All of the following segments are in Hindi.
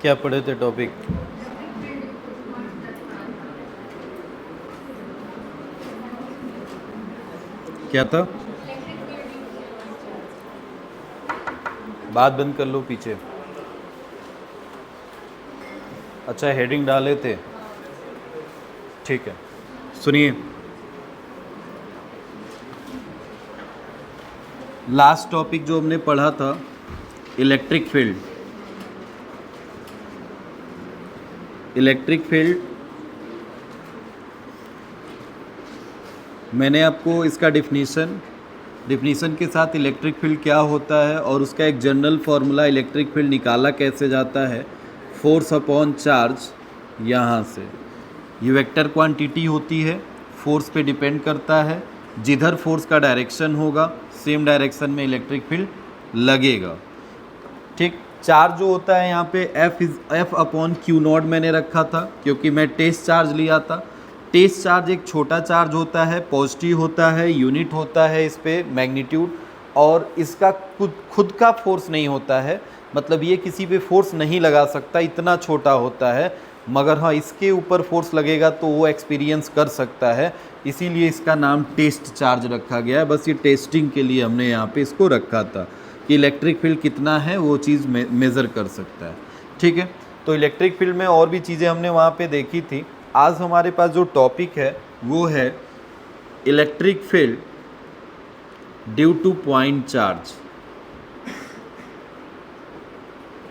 क्या पढ़े थे टॉपिक? क्या था? बात बंद कर लो पीछे। अच्छा, हेडिंग डाले थे, ठीक है। सुनिए, लास्ट टॉपिक जो हमने पढ़ा था इलेक्ट्रिक फील्ड। इलेक्ट्रिक फील्ड मैंने आपको इसका डिफिनीसन के साथ इलेक्ट्रिक फील्ड क्या होता है और उसका एक जनरल फार्मूला इलेक्ट्रिक फील्ड निकाला कैसे जाता है। फोर्स अपॉन चार्ज, यहाँ से ये वेक्टर क्वांटिटी होती है, फोर्स पे डिपेंड करता है। जिधर फोर्स का डायरेक्शन होगा सेम डायरेक्शन में इलेक्ट्रिक फील्ड लगेगा, ठीक। चार्ज जो होता है यहाँ पे एफ अपॉन क्यू नॉट मैंने रखा था क्योंकि मैं टेस्ट चार्ज लिया था। टेस्ट चार्ज एक छोटा चार्ज होता है, पॉजिटिव होता है, यूनिट होता है इस पे मैग्नीट्यूड, और इसका खुद का फोर्स नहीं होता है, मतलब ये किसी पे फोर्स नहीं लगा सकता, इतना छोटा होता है। मगर हाँ, इसके ऊपर फोर्स लगेगा तो वो एक्सपीरियंस कर सकता है, इसीलिए इसका नाम टेस्ट चार्ज रखा गया है। बस ये टेस्टिंग के लिए हमने यहाँ पे इसको रखा था कि इलेक्ट्रिक फील्ड कितना है वो चीज़ मेज़र कर सकता है, ठीक है। तो इलेक्ट्रिक फील्ड में और भी चीज़ें हमने वहाँ पे देखी थी। आज हमारे पास जो टॉपिक है वो है electric field due two point charge,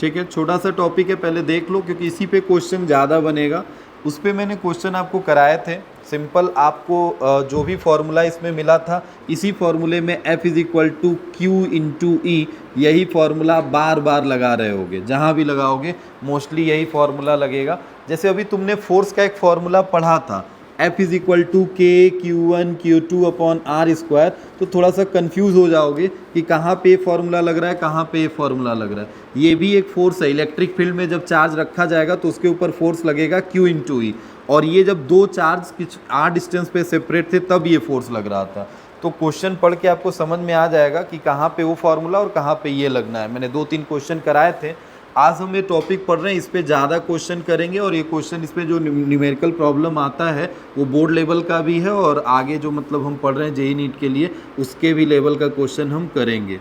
ठीक है। छोटा सा टॉपिक है, पहले देख लो क्योंकि इसी पे क्वेश्चन ज़्यादा बनेगा। उस पे मैंने क्वेश्चन आपको कराए थे सिंपल, आपको जो भी फॉर्मूला इसमें मिला था इसी फॉर्मूले में F is equal to q into e, यही फॉर्मूला बार बार लगा रहे होगे, जहाँ भी लगाओगे मोस्टली यही फॉर्मूला लगेगा। जैसे अभी तुमने फोर्स का एक फॉर्मूला पढ़ा था F इज इक्वल टू के Q1 Q2 upon are square, तो थोड़ा सा कंफ्यूज हो जाओगे कि कहाँ पे फार्मूला लग रहा है, कहाँ पे फार्मूला लग रहा है। ये भी एक फोर्स है, इलेक्ट्रिक फील्ड में जब चार्ज रखा जाएगा तो उसके ऊपर फोर्स लगेगा Q इंटू ई, और ये जब दो चार्ज कुछ आर डिस्टेंस पे सेपरेट थे तब ये फोर्स लग रहा था। तो क्वेश्चन पढ़ के आपको समझ में आ जाएगा कि कहाँ पे वो फार्मूला और कहाँ पे ये लगना है। मैंने 2-3 क्वेश्चन कराए थे। आज हम ये टॉपिक पढ़ रहे हैं, इस पे ज़्यादा क्वेश्चन करेंगे, और ये क्वेश्चन इस पे जो न्यूमेरिकल प्रॉब्लम आता है वो बोर्ड लेवल का भी है, और आगे जो मतलब हम पढ़ रहे हैं जेईई नीट के लिए उसके भी लेवल का क्वेश्चन हम करेंगे।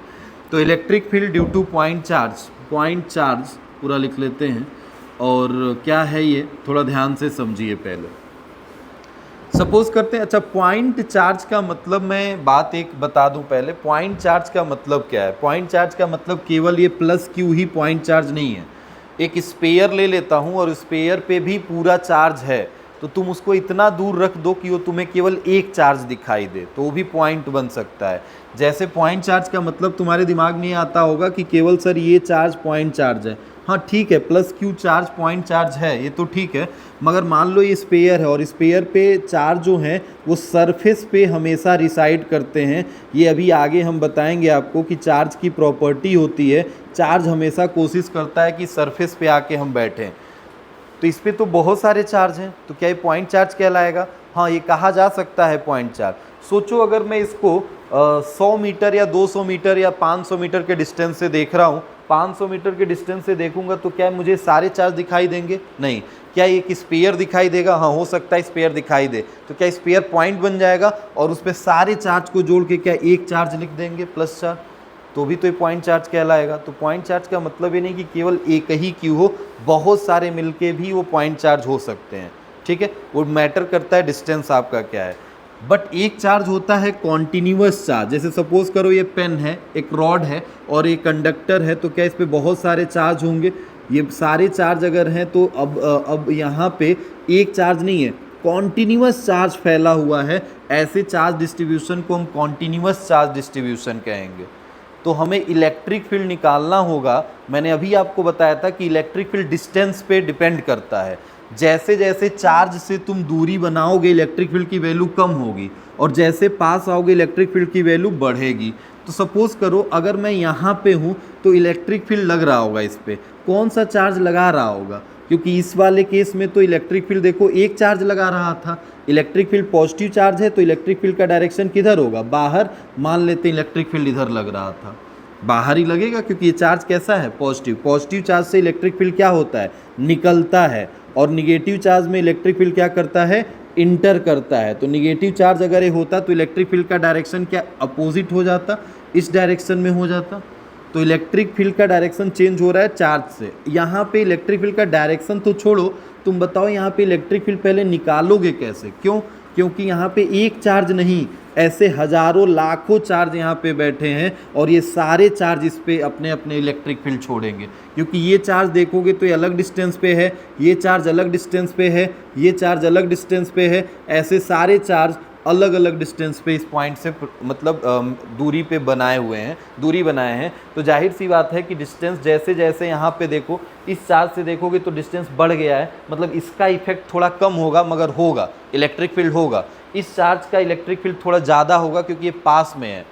तो electric field due two point charge पूरा लिख लेते हैं, और क्या है ये थोड़ा ध्यान से समझिए पहले। सपोज करते हैं, अच्छा पॉइंट चार्ज का मतलब मैं बात एक बता दूं पहले, पॉइंट चार्ज का मतलब क्या है। पॉइंट चार्ज का मतलब केवल ये प्लस क्यू ही पॉइंट चार्ज नहीं है। एक स्पेयर ले लेता हूं और स्पेयर पे भी पूरा चार्ज है, तो तुम उसको इतना दूर रख दो कि वो तुम्हें केवल एक चार्ज दिखाई दे, तो वो भी पॉइंट बन सकता है। जैसे पॉइंट चार्ज का मतलब तुम्हारे दिमाग में आता होगा कि केवल सर ये चार्ज पॉइंट चार्ज है, हाँ ठीक है, plus Q charge point charge है, ये तो ठीक है। मगर मान लो ये स्पेयर है और स्पेयर पे चार्ज जो हैं वो सरफेस पे हमेशा रिसाइड करते हैं। ये अभी आगे हम बताएंगे आपको कि चार्ज की प्रॉपर्टी होती है, चार्ज हमेशा कोशिश करता है कि सरफेस पे आके हम बैठें। तो इस पे तो बहुत सारे चार्ज हैं, तो क्या ये पॉइंट चार्ज कहलाएगा? हाँ, ये कहा जा सकता है पॉइंट चार्ज। सोचो अगर मैं इसको 100 मीटर या 200 मीटर या 500 मीटर के डिस्टेंस से देख रहा हूँ, 500 मीटर के डिस्टेंस से देखूंगा तो क्या मुझे सारे चार्ज दिखाई देंगे? नहीं। क्या एक स्पेयर दिखाई देगा? हाँ, हो सकता है स्पेयर दिखाई दे। तो क्या स्पेयर पॉइंट बन जाएगा और उस पर सारे चार्ज को जोड़ के क्या एक चार्ज लिख देंगे प्लस चार्ज, तो भी तो ये पॉइंट चार्ज कहलाएगा। तो पॉइंट चार्ज का मतलब ये नहीं कि केवल एक ही क्यू हो, बहुत सारे मिलके भी वो पॉइंट चार्ज हो सकते हैं, ठीक है। वो मैटर करता है डिस्टेंस आपका क्या है। बट एक चार्ज होता है कॉन्टिन्यूअस चार्ज। जैसे सपोज करो ये पेन है, एक रॉड है और एक कंडक्टर है, तो क्या इस पे बहुत सारे चार्ज होंगे? ये सारे चार्ज अगर हैं तो अब यहाँ पे एक चार्ज नहीं है, कॉन्टिन्यूअस चार्ज फैला हुआ है। ऐसे चार्ज डिस्ट्रीब्यूशन को हम कॉन्टिन्यूअस चार्ज डिस्ट्रीब्यूशन कहेंगे। तो हमें इलेक्ट्रिक फील्ड निकालना होगा। मैंने अभी आपको बताया था कि इलेक्ट्रिक फील्ड डिस्टेंस पे डिपेंड करता है। जैसे जैसे चार्ज से तुम दूरी बनाओगे इलेक्ट्रिक फील्ड की वैल्यू कम होगी, और जैसे पास आओगे इलेक्ट्रिक फील्ड की वैल्यू बढ़ेगी। तो सपोज करो अगर मैं यहाँ पे हूँ तो इलेक्ट्रिक फील्ड लग रहा होगा, इस पर कौन सा चार्ज लगा रहा होगा? क्योंकि इस वाले केस में तो इलेक्ट्रिक फील्ड देखो एक चार्ज लगा रहा था। इलेक्ट्रिक फील्ड पॉजिटिव चार्ज है तो इलेक्ट्रिक फील्ड का डायरेक्शन किधर होगा? बाहर। मान लेते हैं इलेक्ट्रिक फील्ड इधर लग रहा था, बाहर ही लगेगा, क्योंकि ये चार्ज कैसा है, पॉजिटिव। पॉजिटिव चार्ज से इलेक्ट्रिक फील्ड क्या होता है, निकलता है, और निगेटिव चार्ज में इलेक्ट्रिक फील्ड क्या करता है, इंटर करता है। तो निगेटिव चार्ज अगर ये होता तो इलेक्ट्रिक फील्ड का डायरेक्शन क्या अपोजिट हो जाता, इस डायरेक्शन में हो जाता। तो इलेक्ट्रिक फील्ड का डायरेक्शन चेंज हो रहा है चार्ज से। यहाँ पे इलेक्ट्रिक फील्ड का डायरेक्शन तो छोड़ो, तुम बताओ यहाँ पे इलेक्ट्रिक फील्ड पहले निकालोगे कैसे? क्यों? क्योंकि यहाँ पे एक चार्ज नहीं, ऐसे हजारों लाखों चार्ज यहाँ पे बैठे हैं, और ये सारे चार्ज इस पे अपने अपने इलेक्ट्रिक फील्ड छोड़ेंगे। क्योंकि ये चार्ज देखोगे तो ये अलग डिस्टेंस पे है, ये चार्ज अलग डिस्टेंस पे है, ये चार्ज अलग डिस्टेंस पे है, ऐसे सारे चार्ज अलग अलग डिस्टेंस पे इस पॉइंट से मतलब दूरी पे बनाए हुए हैं, दूरी बनाए हैं। तो जाहिर सी बात है कि डिस्टेंस जैसे जैसे यहाँ पे देखो, इस चार्ज से देखोगे तो डिस्टेंस बढ़ गया है, मतलब इसका इफेक्ट थोड़ा कम होगा, मगर होगा, इलेक्ट्रिक फील्ड होगा। इस चार्ज का इलेक्ट्रिक फील्ड थोड़ा ज़्यादा होगा क्योंकि ये पास में है,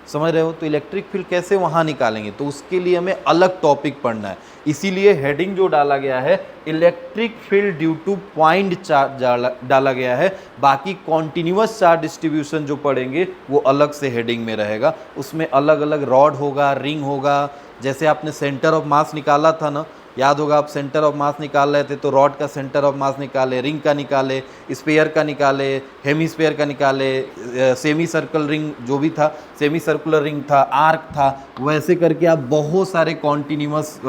समझ रहे हो? तो इलेक्ट्रिक फील्ड कैसे वहाँ निकालेंगे, तो उसके लिए हमें अलग टॉपिक पढ़ना है। इसीलिए हेडिंग जो डाला गया है, electric field due two point charge डाला गया है। बाकी कॉन्टिन्यूअस चार्ज डिस्ट्रीब्यूशन जो पढ़ेंगे वो अलग से हेडिंग में रहेगा, उसमें अलग अलग रॉड होगा, रिंग होगा। जैसे आपने सेंटर ऑफ मास निकाला था ना, याद होगा, आप सेंटर ऑफ मास निकाल रहे थे तो रॉड का सेंटर ऑफ मास निकाले, रिंग का निकाले, स्फीयर का निकाले, हेमीस्फीयर का निकाले, सेमी सर्कल रिंग जो भी था, सेमी सर्कुलर रिंग था, आर्क था, वैसे करके आप बहुत सारे कॉन्टिन्यूअस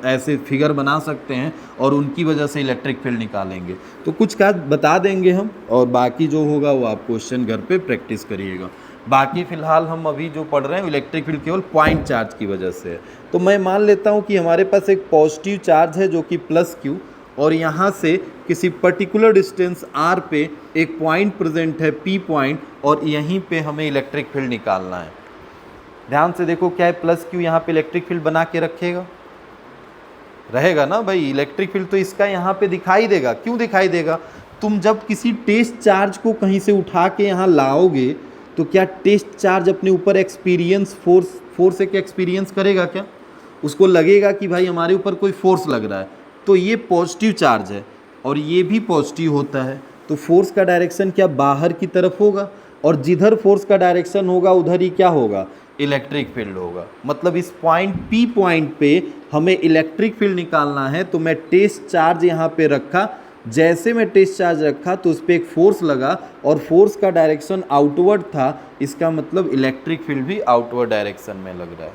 ऐसे फिगर बना सकते हैं और उनकी वजह से इलेक्ट्रिक फील्ड निकालेंगे। तो कुछ का बता देंगे हम, और बाकी जो होगा वो आप क्वेश्चन घर पे प्रैक्टिस करिएगा। बाकी फ़िलहाल हम अभी जो पढ़ रहे हैं इलेक्ट्रिक फील्ड केवल पॉइंट चार्ज की वजह से है। तो मैं मान लेता हूँ कि हमारे पास एक पॉजिटिव चार्ज है जो कि प्लस क्यू, और यहाँ से किसी पर्टिकुलर डिस्टेंस r पे एक पॉइंट प्रेजेंट है p पॉइंट, और यहीं पे हमें इलेक्ट्रिक फील्ड निकालना है। ध्यान से देखो, क्या है, प्लस क्यू यहाँ पे इलेक्ट्रिक फील्ड बना के रखेगा, रहेगा ना भाई। इलेक्ट्रिक फील्ड तो इसका यहाँ पे दिखाई देगा। क्यों दिखाई देगा? तुम जब किसी टेस्ट चार्ज को कहीं से उठा के यहाँ लाओगे तो क्या टेस्ट चार्ज अपने ऊपर एक्सपीरियंस फोर्स से क्या एक्सपीरियंस करेगा? क्या उसको लगेगा कि भाई हमारे ऊपर कोई फोर्स लग रहा है? तो ये पॉजिटिव चार्ज है और ये भी पॉजिटिव होता है, तो फोर्स का डायरेक्शन क्या बाहर की तरफ होगा, और जिधर फोर्स का डायरेक्शन होगा उधर ही क्या होगा, इलेक्ट्रिक फील्ड होगा। मतलब इस पॉइंट P पॉइंट पे हमें इलेक्ट्रिक फील्ड निकालना है, तो मैं टेस्ट चार्ज यहाँ पे रखा, जैसे मैं टेस्ट चार्ज रखा तो उस पर एक फोर्स लगा और फोर्स का डायरेक्शन आउटवर्ड था, इसका मतलब इलेक्ट्रिक फील्ड भी आउटवर्ड डायरेक्शन में लग रहा है।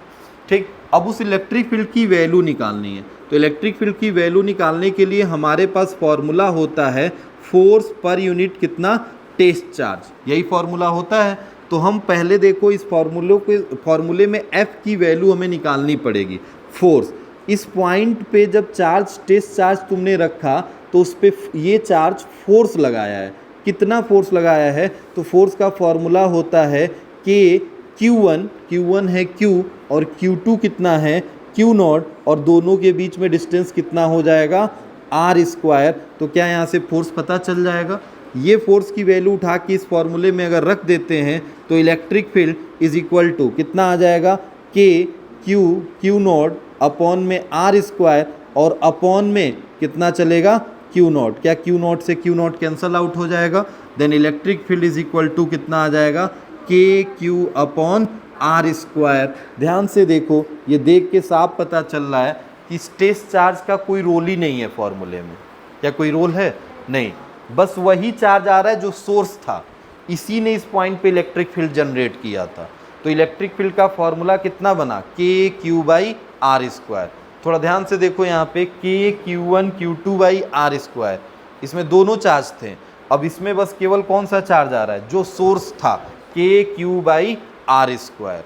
ठीक, अब उस इलेक्ट्रिक फील्ड की वैल्यू निकालनी है। तो इलेक्ट्रिक फील्ड की वैल्यू निकालने के लिए हमारे पास फॉर्मूला होता है फोर्स पर यूनिट कितना, टेस्ट चार्ज, यही फॉर्मूला होता है। तो हम पहले देखो इस फॉर्मूले में F की वैल्यू हमें निकालनी पड़ेगी, फोर्स। इस पॉइंट पे जब चार्ज टेस्ट चार्ज तुमने रखा तो उस पर ये चार्ज फोर्स लगाया है। कितना फोर्स लगाया है? तो फोर्स का फॉर्मूला होता है कि Q1 है Q, और Q2 कितना है, Q0, और दोनों के बीच में डिस्टेंस कितना हो जाएगा, r²। तो क्या यहाँ से फोर्स पता चल जाएगा? ये फोर्स की वैल्यू उठा के इस फॉर्मूले में अगर रख देते हैं तो electric field is equal to कितना आ जाएगा, Q0 अपॉन में r², और अपॉन में कितना चलेगा, Q0। क्या Q0 से Q0 कैंसल आउट हो जाएगा? Then electric field is equal to कितना आ जाएगा, KQ अपॉन r²। ध्यान से देखो, ये देख के साफ पता चल रहा है कि टेस्ट चार्ज का कोई रोल ही नहीं है फॉर्मूले में। क्या कोई रोल है? नहीं, बस वही चार्ज आ रहा है जो सोर्स था, इसी ने इस पॉइंट पे इलेक्ट्रिक फील्ड जनरेट किया था। तो इलेक्ट्रिक फील्ड का फॉर्मूला कितना बना, KQ/r²। थोड़ा ध्यान से देखो यहाँ पे, KQ1 Q2/r², इसमें दोनों चार्ज थे। अब इसमें बस केवल कौन सा चार्ज आ रहा है, जो सोर्स था, KQ/r²।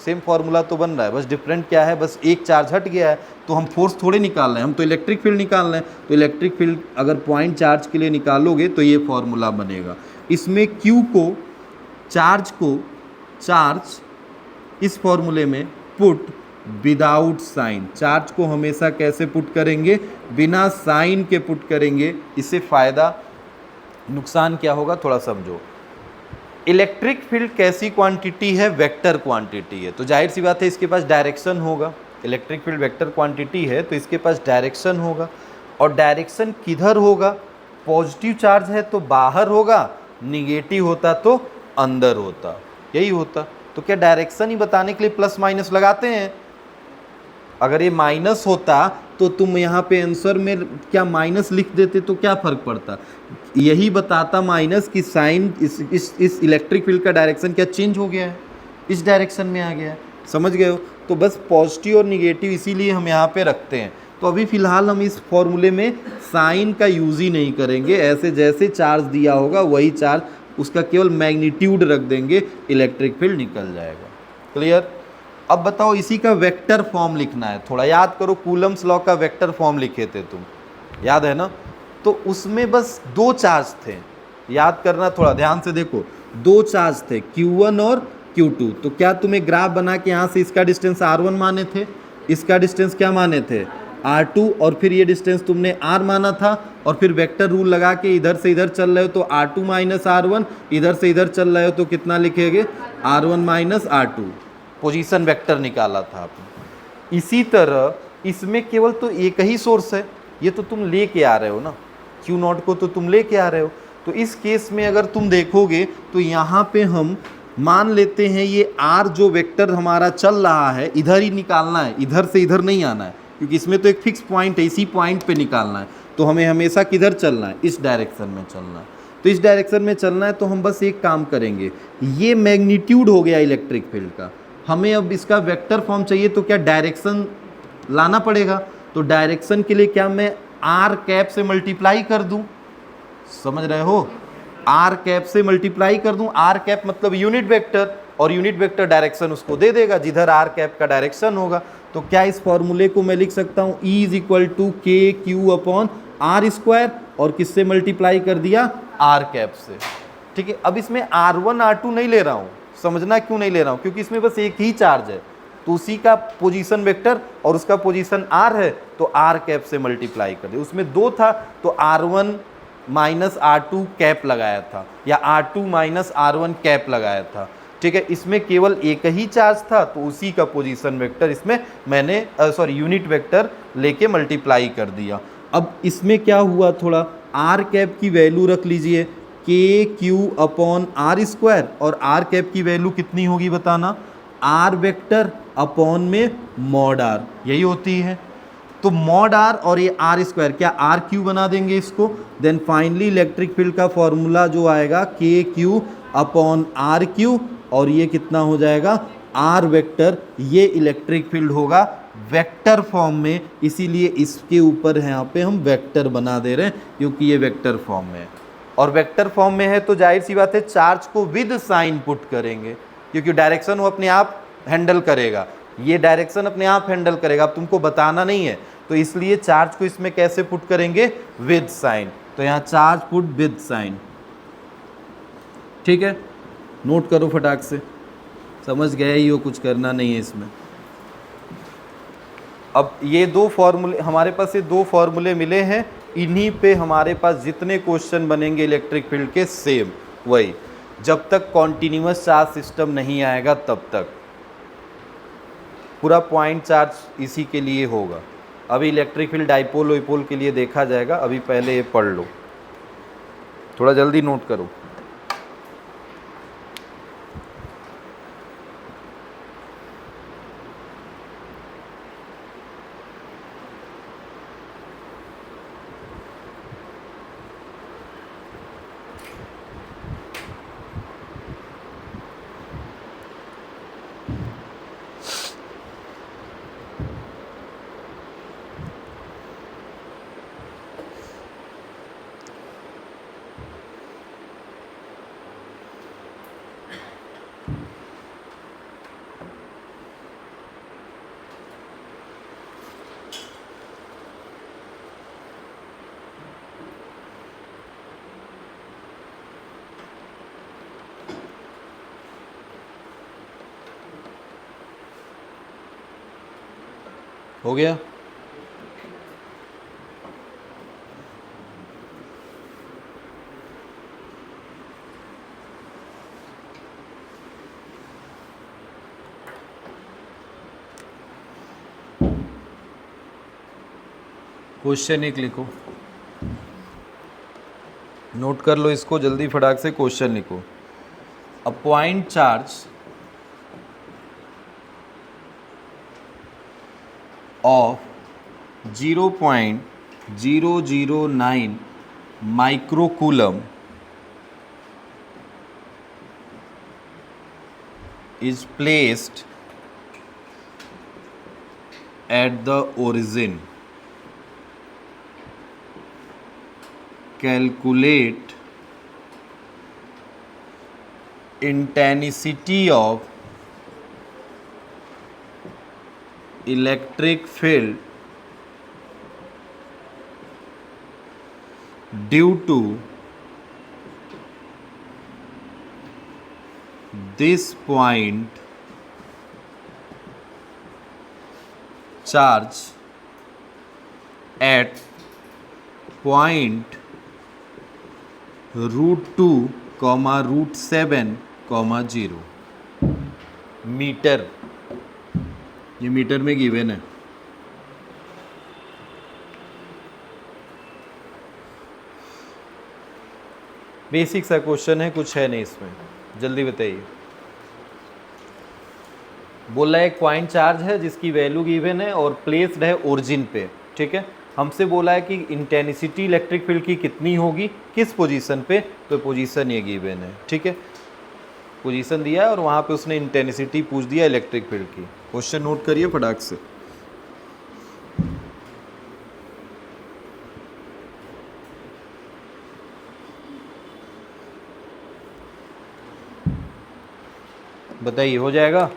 सेम फॉर्मूला तो बन रहा है, बस डिफरेंट क्या है, बस एक चार्ज हट गया है। तो हम फोर्स थोड़े निकाल रहे हैं, हम तो इलेक्ट्रिक फील्ड निकाल रहे हैं। तो इलेक्ट्रिक फील्ड अगर पॉइंट चार्ज के लिए निकालोगे तो ये फॉर्मूला बनेगा। इसमें Q को चार्ज इस फॉर्मूले में पुट विदाउट साइन। चार्ज को हमेशा कैसे पुट करेंगे, बिना साइन के पुट करेंगे। इससे फ़ायदा नुकसान क्या होगा थोड़ा समझो। इलेक्ट्रिक फील्ड कैसी क्वांटिटी है, वेक्टर क्वांटिटी है, तो जाहिर सी बात है इसके पास डायरेक्शन होगा। इलेक्ट्रिक फील्ड वेक्टर क्वांटिटी है तो इसके पास डायरेक्शन होगा, और डायरेक्शन किधर होगा, पॉजिटिव चार्ज है तो बाहर होगा, निगेटिव होता तो अंदर होता, यही होता। तो क्या डायरेक्शन ही बताने के लिए प्लस माइनस लगाते हैं? अगर ये माइनस होता तो तुम यहाँ पे आंसर में क्या माइनस लिख देते तो क्या फर्क पड़ता? यही बताता माइनस कि साइन इस इलेक्ट्रिक फील्ड का डायरेक्शन क्या चेंज हो गया है, इस डायरेक्शन में आ गया है। समझ गए हो? तो बस पॉजिटिव और निगेटिव इसीलिए हम यहाँ पे रखते हैं। तो अभी फिलहाल हम इस फॉर्मूले में साइन का यूज ही नहीं करेंगे, ऐसे जैसे चार्ज दिया होगा वही चार्ज, उसका केवल मैग्नीट्यूड रख देंगे, इलेक्ट्रिक फील्ड निकल जाएगा। क्लियर? अब बताओ इसी का वेक्टर फॉर्म लिखना है। थोड़ा याद करो, कूलम्स लॉ का वेक्टर फॉर्म लिखे थे तुम, याद है ना? तो उसमें बस दो चार्ज थे, याद करना, थोड़ा ध्यान से देखो, दो चार्ज थे Q1 और Q2। तो क्या तुम्हें ग्राफ बना के यहाँ से इसका डिस्टेंस R1 माने थे, इसका डिस्टेंस क्या माने थे R2, और फिर ये डिस्टेंस तुमने R माना था, और फिर वेक्टर रूल लगा के इधर से इधर चल रहे हो तो R2 माइनस R1, इधर से इधर चल रहे हो तो कितना लिखेंगे R1 minus R2, position vector निकाला था आपने। इसी तरह इसमें केवल तो एक ही सोर्स है, ये तो तुम लेके आ रहे हो ना, Q0 को तो तुम लेके आ रहे हो। तो इस केस में अगर तुम देखोगे तो यहाँ पे हम मान लेते हैं ये R जो वेक्टर हमारा चल रहा है इधर ही निकालना है, इधर से इधर नहीं आना है, क्योंकि इसमें तो एक फिक्स पॉइंट है, इसी पॉइंट पे निकालना है। तो हमें हमेशा किधर चलना है, इस डायरेक्शन में चलना है। तो इस डायरेक्शन में चलना है तो हम बस एक काम करेंगे, ये मैग्नीट्यूड हो गया इलेक्ट्रिक फील्ड का, हमें अब इसका वेक्टर फॉर्म चाहिए तो क्या डायरेक्शन लाना पड़ेगा। तो डायरेक्शन के लिए क्या मैं आर कैप से मल्टीप्लाई कर दूं, समझ रहे हो, आर कैप से मल्टीप्लाई कर दूं। आर कैप मतलब यूनिट वेक्टर, और यूनिट वेक्टर डायरेक्शन उसको दे देगा जिधर आर कैप का डायरेक्शन होगा। तो क्या इस फॉर्मूले को मैं लिख सकता हूं E इज इक्वल टू के क्यू अपॉन आर स्क्वायर, और किससे मल्टीप्लाई कर दिया, आर कैप से। ठीक है, अब इसमें R1 R2 नहीं ले रहा हूं, समझना क्यों नहीं ले रहा हूं, क्योंकि इसमें बस एक ही चार्ज है, तो उसी का पोजीशन वेक्टर और उसका पोजीशन R है, तो आर कैप से मल्टीप्लाई कर दे। उसमें दो था तो R1 माइनस R2 कैप लगाया था, या R2 माइनस R1 कैप लगाया था। ठीक है, इसमें केवल एक ही चार्ज था तो उसी का पोजीशन वेक्टर इसमें मैंने यूनिट वेक्टर लेके मल्टीप्लाई कर दिया। अब इसमें क्या हुआ, थोड़ा आर कैप की वैल्यू रख लीजिए के क्यू अपॉन आर स्क्वायर, और आर कैप की वैल्यू कितनी होगी बताना, आर वेक्टर अपॉन में मॉड आर, यही होती है। तो मॉड आर और ये आर स्क्वायर क्या आर क्यू बना देंगे इसको। देन फाइनली इलेक्ट्रिक फील्ड का फॉर्मूला जो आएगा के क्यू अपॉन आर क्यू, और ये कितना हो जाएगा आर वेक्टर। ये इलेक्ट्रिक फील्ड होगा वेक्टर फॉर्म में, इसीलिए इसके ऊपर यहाँ पे हम वेक्टर बना दे रहे हैं, क्योंकि ये वेक्टर फॉर्म में है। और वेक्टर फॉर्म में है तो जाहिर सी बात है चार्ज को विद साइन पुट करेंगे, क्योंकि डायरेक्शन वो अपने आप हैंडल करेगा, ये डायरेक्शन अपने आप हैंडल करेगा, अब तुमको बताना नहीं है। तो इसलिए चार्ज को इसमें कैसे पुट करेंगे, विद साइन। तो यहाँ चार्ज पुट विद साइन। ठीक है, नोट करो फटाक से, समझ गए ही हो, कुछ करना नहीं है इसमें। अब ये दो फॉर्मूले हमारे पास, ये दो फॉर्मूले मिले हैं, इन्हीं पे हमारे पास जितने क्वेश्चन बनेंगे इलेक्ट्रिक फील्ड के सेम वही, जब तक कॉन्टिन्यूअस चार्ज सिस्टम नहीं आएगा तब तक पूरा पॉइंट चार्ज इसी के लिए होगा। अभी इलेक्ट्रिक फील्ड डाइपोल वाइपोल के लिए देखा जाएगा, अभी पहले ये पढ़ लो, थोड़ा जल्दी नोट करो। हो गया, क्वेश्चन एक लिखो, नोट कर लो इसको जल्दी फटाक से, क्वेश्चन लिखो। A point charge of 0.009 microcoulomb is placed at the origin. Calculate intensity of electric field due to this point charge at point √2, √7, 0 metre, ये मीटर में गिवन है। बेसिक सा क्वेश्चन है, कुछ है नहीं इसमें, जल्दी बताइए। बोला एक पॉइंट चार्ज है जिसकी वैल्यू गिवन है और प्लेस्ड है ओरिजिन पे, ठीक है। हमसे बोला है कि इंटेंसिटी इलेक्ट्रिक फील्ड की कितनी होगी, किस पोजीशन पे, तो पोजीशन ये गिवन है, ठीक है। पोजीशन दिया है और वहाँ पे उसने इंटेंसिटी पूछ दिया इलेक्ट्रिक फील्ड की। क्वेश्चन नोट करिए फटाक से। बताइए, हो जाएगा?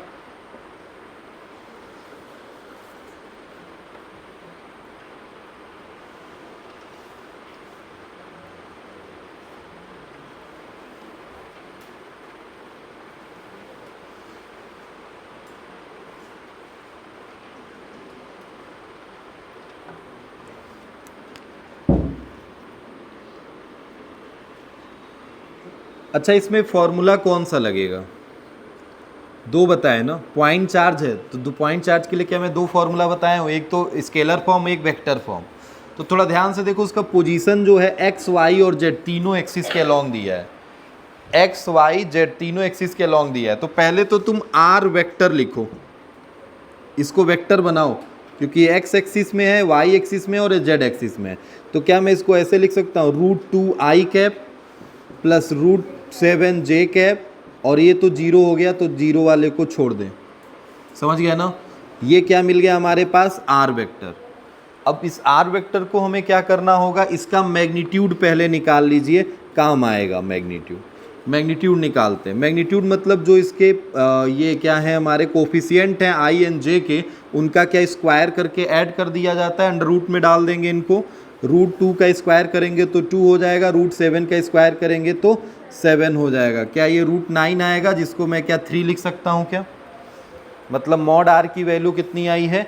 अच्छा, इसमें फॉर्मूला कौन सा लगेगा? दो बताए ना, पॉइंट चार्ज है तो दो पॉइंट चार्ज के लिए क्या मैं दो फार्मूला बताया हूँ, एक तो स्केलर फॉर्म, एक वेक्टर फॉर्म। तो थोड़ा ध्यान से देखो, उसका पोजीशन जो है एक्स वाई और जेड तीनों एक्सिस के अलोंग दिया है, एक्स वाई जेड तीनों एक्सिस के अलोंग दिया है। तो पहले तो तुम आर वेक्टर लिखो, इसको वेक्टर बनाओ, क्योंकि एक्स एक्सिस में है, वाई एक्सिस में और जेड एक्सिस में है। तो क्या मैं इसको ऐसे लिख सकता हूँ, √2 आई कैप प्लस √7 जे कैप, और ये तो जीरो हो गया तो जीरो वाले को छोड़ दें, समझ गया ना। ये क्या मिल गया हमारे पास, आर वेक्टर। अब इस आर वेक्टर को हमें क्या करना होगा, इसका मैग्नीट्यूड पहले निकाल लीजिए, काम आएगा मैग्नीट्यूड निकालते हैं। मैग्नीट्यूड मतलब जो इसके ये क्या है, हमारे कोफिशिएंट हैं आई एंड जे के, उनका क्या स्क्वायर करके ऐड कर दिया जाता है, अंडर रूट में डाल देंगे इनको। √2 का स्क्वायर करेंगे तो 2 हो जाएगा, √7 का स्क्वायर करेंगे तो 7 हो जाएगा। क्या ये √9 आएगा, जिसको मैं क्या 3 लिख सकता हूँ क्या? मतलब मॉड आर की वैल्यू कितनी आई है,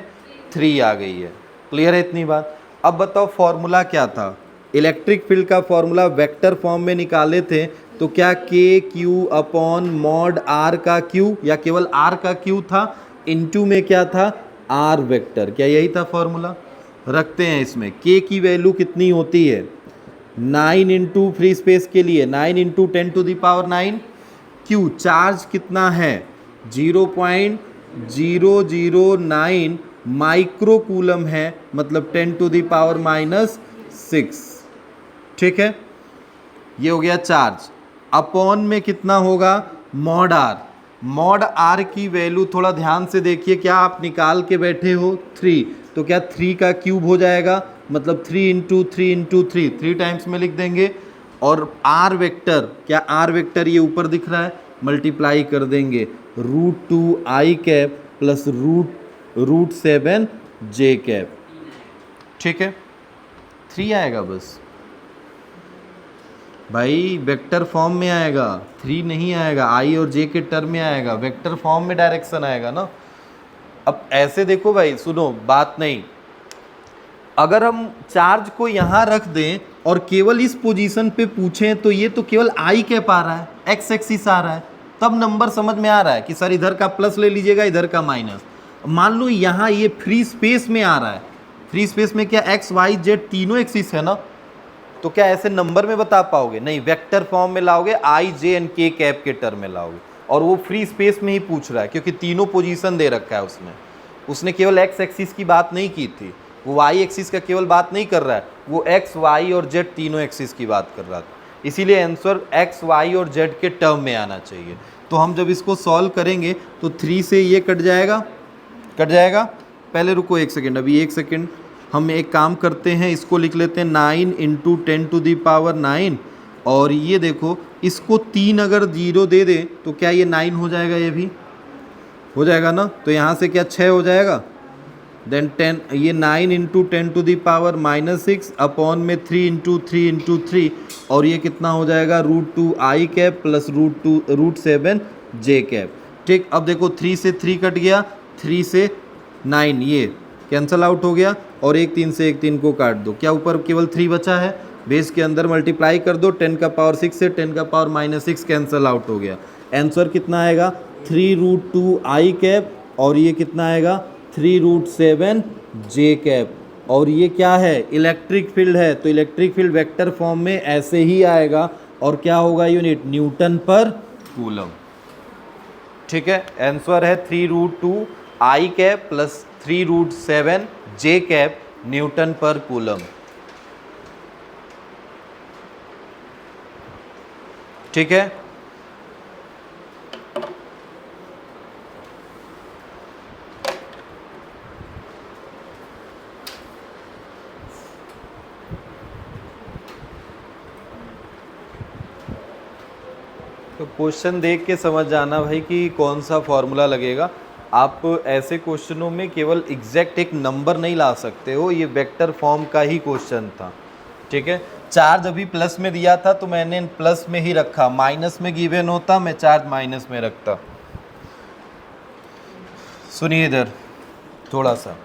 3 आ गई है। क्लियर है इतनी बात? अब बताओ फॉर्मूला क्या था, इलेक्ट्रिक फील्ड का फॉर्मूला वेक्टर फॉर्म में निकाले थे, तो क्या KQ अपॉन मॉड आर का Q, या केवल आर का Q था, इनटू में क्या था, आर वेक्टर। क्या यही था फॉर्मूला? रखते हैं इसमें। K की वैल्यू कितनी होती है, 9 इंटू फ्री स्पेस के लिए 9 इंटू 10⁹ Q चार्ज कितना है, 0.009 माइक्रोकूलम है, मतलब 10⁻⁻6, ठीक है। ये हो गया चार्ज। अपॉन में कितना होगा, मॉड आर। मॉड आर की वैल्यू थोड़ा ध्यान से देखिए, क्या आप निकाल के बैठे हो, 3, तो क्या 3 का क्यूब हो जाएगा, मतलब 3 इंटू 3 इंटू 3, 3 टाइम्स में लिख देंगे। और आर वेक्टर, क्या आर वेक्टर ये ऊपर दिख रहा है, मल्टीप्लाई कर देंगे, √2 आई कैप प्लस √7 जे कैप, ठीक है। 3 आएगा बस भाई, वेक्टर फॉर्म में आएगा, 3 नहीं आएगा, आई और जे के टर्म में आएगा, वेक्टर फॉर्म में डायरेक्शन आएगा ना। अब ऐसे देखो भाई, सुनो बात नहीं, अगर हम चार्ज को यहाँ रख दें और केवल इस पोजीशन पे पूछें, तो ये तो केवल आई कैप आ रहा है, एक्स एक्सिस आ रहा है, तब नंबर समझ में आ रहा है कि सर इधर का प्लस ले लीजिएगा, इधर का माइनस। मान लो यहाँ ये फ्री स्पेस में आ रहा है, फ्री स्पेस में क्या एक्स वाई जेड तीनों एक्सिस है ना, तो क्या ऐसे नंबर में बता पाओगे? नहीं, वेक्टर फॉर्म में लाओगे, आई जे एंड के कैप के टर्म में लाओगे, और वो फ्री स्पेस में ही पूछ रहा है क्योंकि तीनों पोजीशन दे रखा है उसमें। उसने केवल एक्स एक्सिस की बात नहीं की थी, वो वाई एक्सिस का केवल बात नहीं कर रहा है, वो एक्स वाई और जेड तीनों एक्सिस की बात कर रहा था। इसीलिए आंसर एक्स वाई और जेड के टर्म में आना चाहिए। तो हम जब इसको सॉल्व करेंगे तो 3 से ये कट जाएगा, कट जाएगा। पहले रुको एक सेकेंड, अभी एक सेकेंड, हम एक काम करते हैं, इसको लिख लेते हैं 9 इंटू 10⁹ और ये देखो इसको 3 अगर 0 दे दे तो क्या ये 9 हो जाएगा, ये भी हो जाएगा ना। तो यहाँ से क्या 6 हो जाएगा, देन 10, ये 9 इंटू 10⁻6 अपॉन में 3 इंटू 3 और ये कितना हो जाएगा √2i cap plus √7 j cap. ठीक, अब देखो 3 से 3 कट गया, 3 से 9 ये कैंसल आउट हो गया और एक 3 से एक 3 को काट दो, क्या ऊपर केवल 3 बचा है, बेस के अंदर मल्टीप्लाई कर दो, 10⁻6 से 10⁻6 कैंसल आउट हो गया। आंसर कितना आएगा 3√2i कैप और ये कितना आएगा 3√7 j कैप। और ये क्या है, इलेक्ट्रिक फील्ड है, तो इलेक्ट्रिक फील्ड वेक्टर फॉर्म में ऐसे ही आएगा और क्या होगा यूनिट न्यूटन पर कूलम। ठीक है, आंसर है 3√2i cap plus 3√7 j cap Newton पर कूलम। ठीक है, तो क्वेश्चन देख के समझ जाना भाई कि कौन सा फॉर्मूला लगेगा। आप ऐसे क्वेश्चनों में केवल एग्जैक्ट एक नंबर नहीं ला सकते हो, ये वेक्टर फॉर्म का ही क्वेश्चन था। ठीक है, चार्ज अभी प्लस में दिया था तो मैंने प्लस में ही रखा, माइनस में गिवन होता मैं चार्ज माइनस में रखता। सुनिए इधर थोड़ा सा,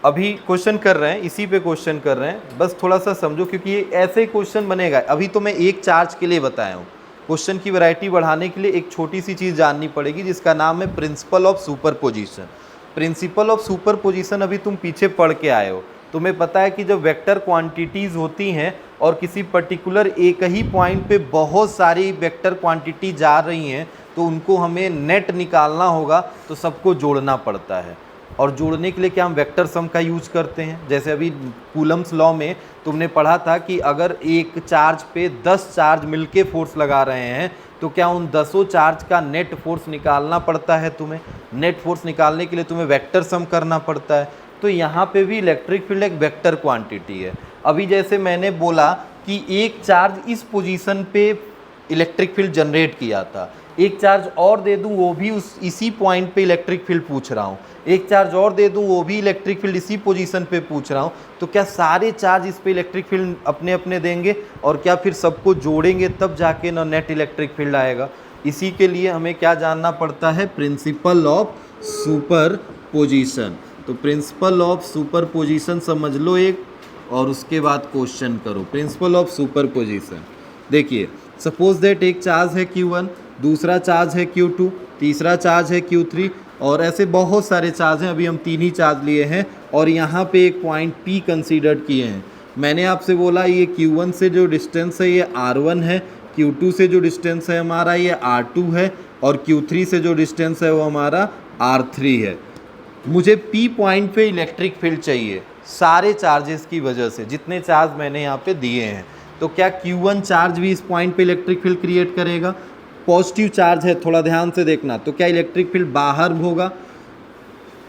अभी क्वेश्चन कर रहे हैं, इसी पे क्वेश्चन कर रहे हैं, बस थोड़ा सा समझो क्योंकि ये ऐसे ही क्वेश्चन बनेगा। अभी तो मैं एक चार्ज के लिए बताया हूँ, क्वेश्चन की वैरायटी बढ़ाने के लिए एक छोटी सी चीज़ जाननी पड़ेगी जिसका नाम है principle of superposition. Principle of superposition अभी तुम पीछे पढ़ के आए हो, तुम्हें पता है कि जब वेक्टर क्वांटिटीज़ होती हैं और किसी पर्टिकुलर एक ही पॉइंट पे बहुत सारी वेक्टर क्वांटिटी जा रही हैं तो उनको हमें नेट निकालना होगा, तो सबको जोड़ना पड़ता है। और जोड़ने के लिए क्या हम वेक्टर सम का यूज करते हैं। जैसे अभी कूलम्स लॉ में तुमने पढ़ा था कि अगर एक चार्ज पे 10 चार्ज मिलके फोर्स लगा रहे हैं तो क्या उन 10 चार्ज का नेट फोर्स निकालना पड़ता है तुम्हें। नेट फोर्स निकालने के लिए तुम्हें वेक्टर सम करना पड़ता है। तो यहाँ पे भी इलेक्ट्रिक फील्ड एक वेक्टर क्वांटिटी है। अभी जैसे मैंने बोला कि एक चार्ज इस पोजीशन पे इलेक्ट्रिक फील्ड जनरेट किया था, एक चार्ज और दे दूं वो भी इसी पॉइंट पे इलेक्ट्रिक फील्ड पूछ रहा हूँ, एक चार्ज और दे दूं वो भी इलेक्ट्रिक फील्ड इसी पोजीशन पे पूछ रहा हूँ, तो क्या सारे चार्ज इस पे इलेक्ट्रिक फील्ड अपने अपने देंगे और क्या फिर सबको जोड़ेंगे तब जाके ना नेट इलेक्ट्रिक फील्ड आएगा। इसी के लिए हमें क्या जानना पड़ता है, प्रिंसिपल ऑफ सुपरपोजिशन। तो प्रिंसिपल ऑफ सुपरपोजिशन समझ लो एक, और उसके बाद क्वेश्चन करो। प्रिंसिपल ऑफ सुपरपोजिशन देखिए, सपोज दैट एक चार्ज है Q1, दूसरा चार्ज है Q2, तीसरा चार्ज है Q3 और ऐसे बहुत सारे चार्ज हैं। अभी हम 3 ही चार्ज लिए हैं और यहाँ पे एक पॉइंट P कंसीडर किए हैं। मैंने आपसे बोला ये Q1 से जो डिस्टेंस है ये R1 है, Q2 से जो डिस्टेंस है हमारा ये R2 है और Q3 से जो डिस्टेंस है वो हमारा R3 है। मुझे P पॉइंट पे इलेक्ट्रिक फील्ड चाहिए सारे चार्जेस की वजह से, जितने चार्ज मैंने यहाँ पे दिए हैं। तो क्या Q1 चार्ज भी इस पॉइंट पे इलेक्ट्रिक फील्ड क्रिएट करेगा। पॉजिटिव चार्ज है, थोड़ा ध्यान से देखना, तो क्या इलेक्ट्रिक फील्ड बाहर होगा,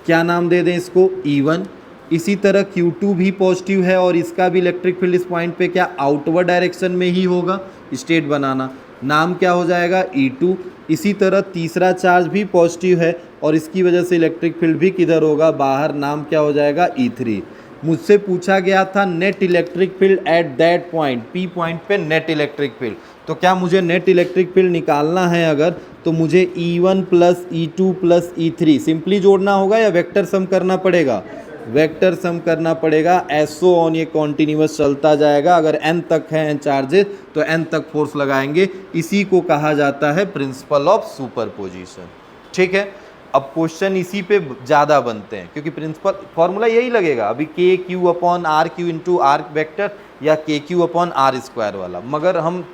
क्या नाम दे दें इसको E1। इसी तरह Q2 भी पॉजिटिव है और इसका भी इलेक्ट्रिक फील्ड इस पॉइंट पे क्या आउटवर्ड डायरेक्शन में ही होगा, स्टेट बनाना, नाम क्या हो जाएगा E2। इसी तरह तीसरा चार्ज भी पॉजिटिव है और इसकी वजह से इलेक्ट्रिक फील्ड भी किधर होगा, बाहर, नाम क्या हो जाएगा E3। मुझसे पूछा गया था net electric field at that point, P point पे नेट इलेक्ट्रिक फील्ड। तो क्या मुझे नेट इलेक्ट्रिक फील्ड निकालना है अगर, तो मुझे E1 plus E2 plus E3 simply जोड़ना होगा या वेक्टर सम करना पड़ेगा, वेक्टर सम करना पड़ेगा। एसो ऑन ये कॉन्टिन्यूस चलता जाएगा, अगर n तक है n चार्जेस तो n तक फोर्स लगाएंगे। इसी को कहा जाता है प्रिंसिपल ऑफ सुपरपोजिशन। ठीक है, अब क्वेश्चन इसी पे ज़्यादा बनते हैं क्योंकि प्रिंसिपल फॉर्मूला यही लगेगा अभी KQ upon RQ into R vector या KQ अपॉन R स्क्वायर वाला। मगर हम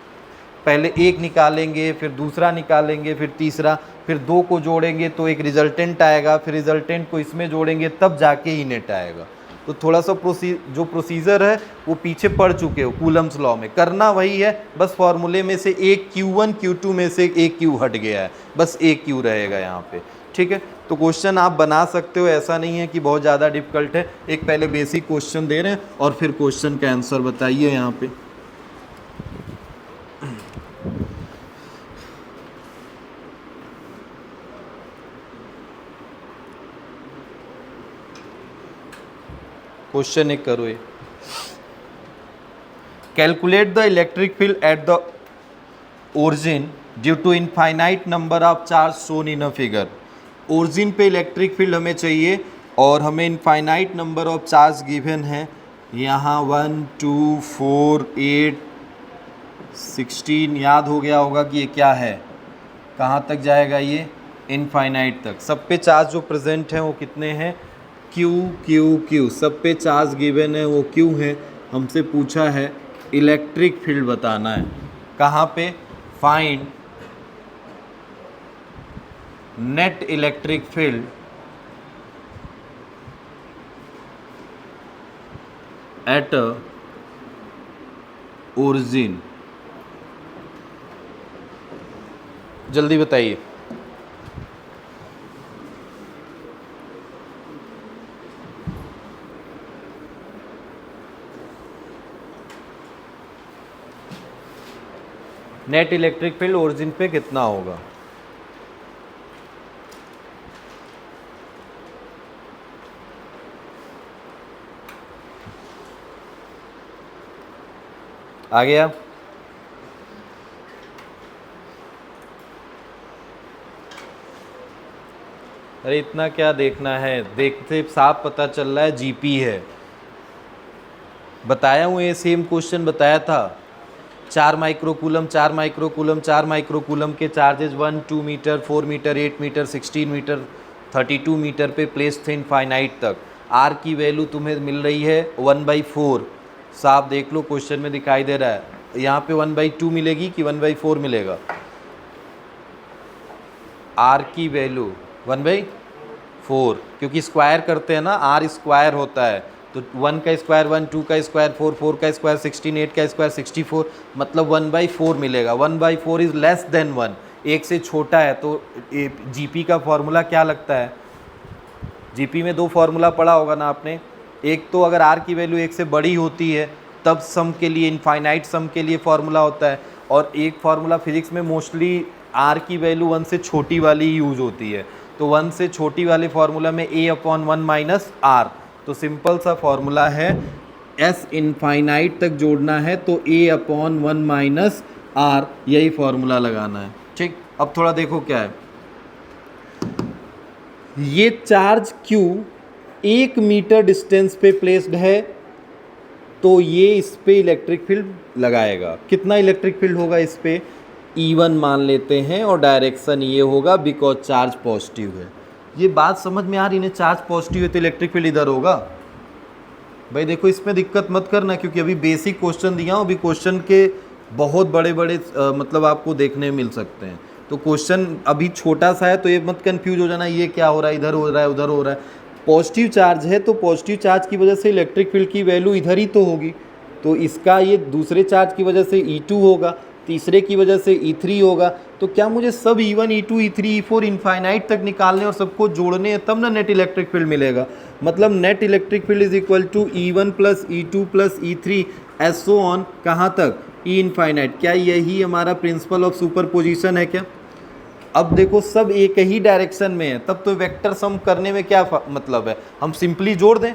पहले एक निकालेंगे, फिर दूसरा निकालेंगे, फिर तीसरा, फिर दो को जोड़ेंगे तो एक रिजल्टेंट आएगा, फिर रिजल्टेंट को इसमें जोड़ेंगे तब जाके ही नेट आएगा। तो थोड़ा सा जो प्रोसीजर है वो पीछे पढ़ चुके हो कूलम्स लॉ में, करना वही है, बस फॉर्मूले में से एक Q1 Q2 में से एक Q हट गया है, बस एक Q रहेगा यहाँ पे, ठीक है। तो क्वेश्चन आप बना सकते हो, ऐसा नहीं है कि बहुत ज़्यादा डिफिकल्ट है। एक पहले बेसिक क्वेश्चन दे रहे हैं और फिर क्वेश्चन का आंसर बताइए यहाँ पे। क्वेश्चन एक करो ये, calculate the electric field at the origin due to infinite number of charge shown in a figure. Origin पे इलेक्ट्रिक फील्ड हमें चाहिए और हमें infinite number of charge given है, यहाँ 1 2 4 8 16, याद हो गया होगा कि ये क्या है, कहाँ तक जाएगा ये, इनफाइनाइट तक। सब पे चार्ज जो प्रेजेंट हैं वो कितने हैं, Q Q Q, सब पे चार्ज गिवन है वो Q है। हमसे पूछा है इलेक्ट्रिक फील्ड बताना है, कहाँ पे, find net electric field at origin. जल्दी बताइए। नेट इलेक्ट्रिक फील्ड ओरिजिन पे कितना होगा, आ गया। अरे इतना क्या देखना है, देखते साफ पता चल रहा है जीपी है। बताया हूँ, ये सेम क्वेश्चन बताया था, 4 माइक्रोकूलम 4 माइक्रोकूलम 4 माइक्रोकूलम के charges 1 2 metre 4 metre 8 metre 16 metre 32 metre पे प्लेस थे इनफाइनाइट तक। आर की वैल्यू तुम्हें मिल रही है 1/4, साफ देख लो क्वेश्चन में दिखाई दे रहा है। यहाँ पे 1/2 मिलेगी कि 1/4 मिलेगा, आर की वैल्यू 1/4, क्योंकि स्क्वायर करते हैं ना, आर स्क्वायर होता है, तो 1 का स्क्वायर 1, 2 का स्क्वायर 4, 4 का स्क्वायर 16, 8 का स्क्वायर 64, मतलब 1/4 मिलेगा। 1/4 इज लेस देन 1, एक से छोटा है। तो जीपी का फॉर्मूला क्या लगता है, जीपी में 2 फार्मूला पढ़ा होगा ना आपने, एक तो अगर आर की वैल्यू 1 से बड़ी होती है तब सम के लिए, इनफाइनाइट सम के लिए फार्मूला होता है, और एक फार्मूला फिजिक्स में मोस्टली आर की वैल्यू 1 से छोटी वाली यूज होती है। तो 1 से छोटी वाले फार्मूला में a/1 माइनस आर, तो सिंपल सा फॉर्मूला है, एस इनफाइनाइट तक जोड़ना है तो a/1 माइनस आर, यही फॉर्मूला लगाना है, ठीक। अब थोड़ा देखो क्या है, ये चार्ज Q 1 मीटर डिस्टेंस पे प्लेस्ड है, तो ये इस पे इलेक्ट्रिक फील्ड लगाएगा। कितना इलेक्ट्रिक फील्ड होगा इस पे, E1 मान लेते हैं, और डायरेक्शन ये होगा बिकॉज चार्ज पॉजिटिव है। ये बात समझ में आ रही है, चार्ज पॉजिटिव है तो इलेक्ट्रिक फील्ड इधर होगा। भाई देखो इसमें दिक्कत मत करना, क्योंकि अभी बेसिक क्वेश्चन दिया हूँ, अभी क्वेश्चन के बहुत बड़े बड़े मतलब आपको देखने मिल सकते हैं। तो क्वेश्चन अभी छोटा सा है, तो ये मत कंफ्यूज हो जाना ये क्या हो रहा है, इधर हो रहा है उधर हो रहा है। पॉजिटिव चार्ज है तो पॉजिटिव चार्ज की वजह से इलेक्ट्रिक फील्ड की वैल्यू इधर ही तो होगी, तो इसका ये दूसरे चार्ज की वजह से E2 होगा, तीसरे की वजह से E3 होगा। तो क्या मुझे सब E1 E2 E3 E4 infinite तक निकालने और सबको जोड़ने हैं, तब ना नेट इलेक्ट्रिक फील्ड मिलेगा। मतलब net electric field is equal to E1 plus E2 plus E3 so on, कहाँ तक, E इनफाइनाइट। क्या यही हमारा प्रिंसिपल ऑफ सुपरपोजिशन है क्या। अब देखो सब एक ही डायरेक्शन में है, तब तो वेक्टर सम करने में क्या मतलब है, हम सिंपली जोड़ दें।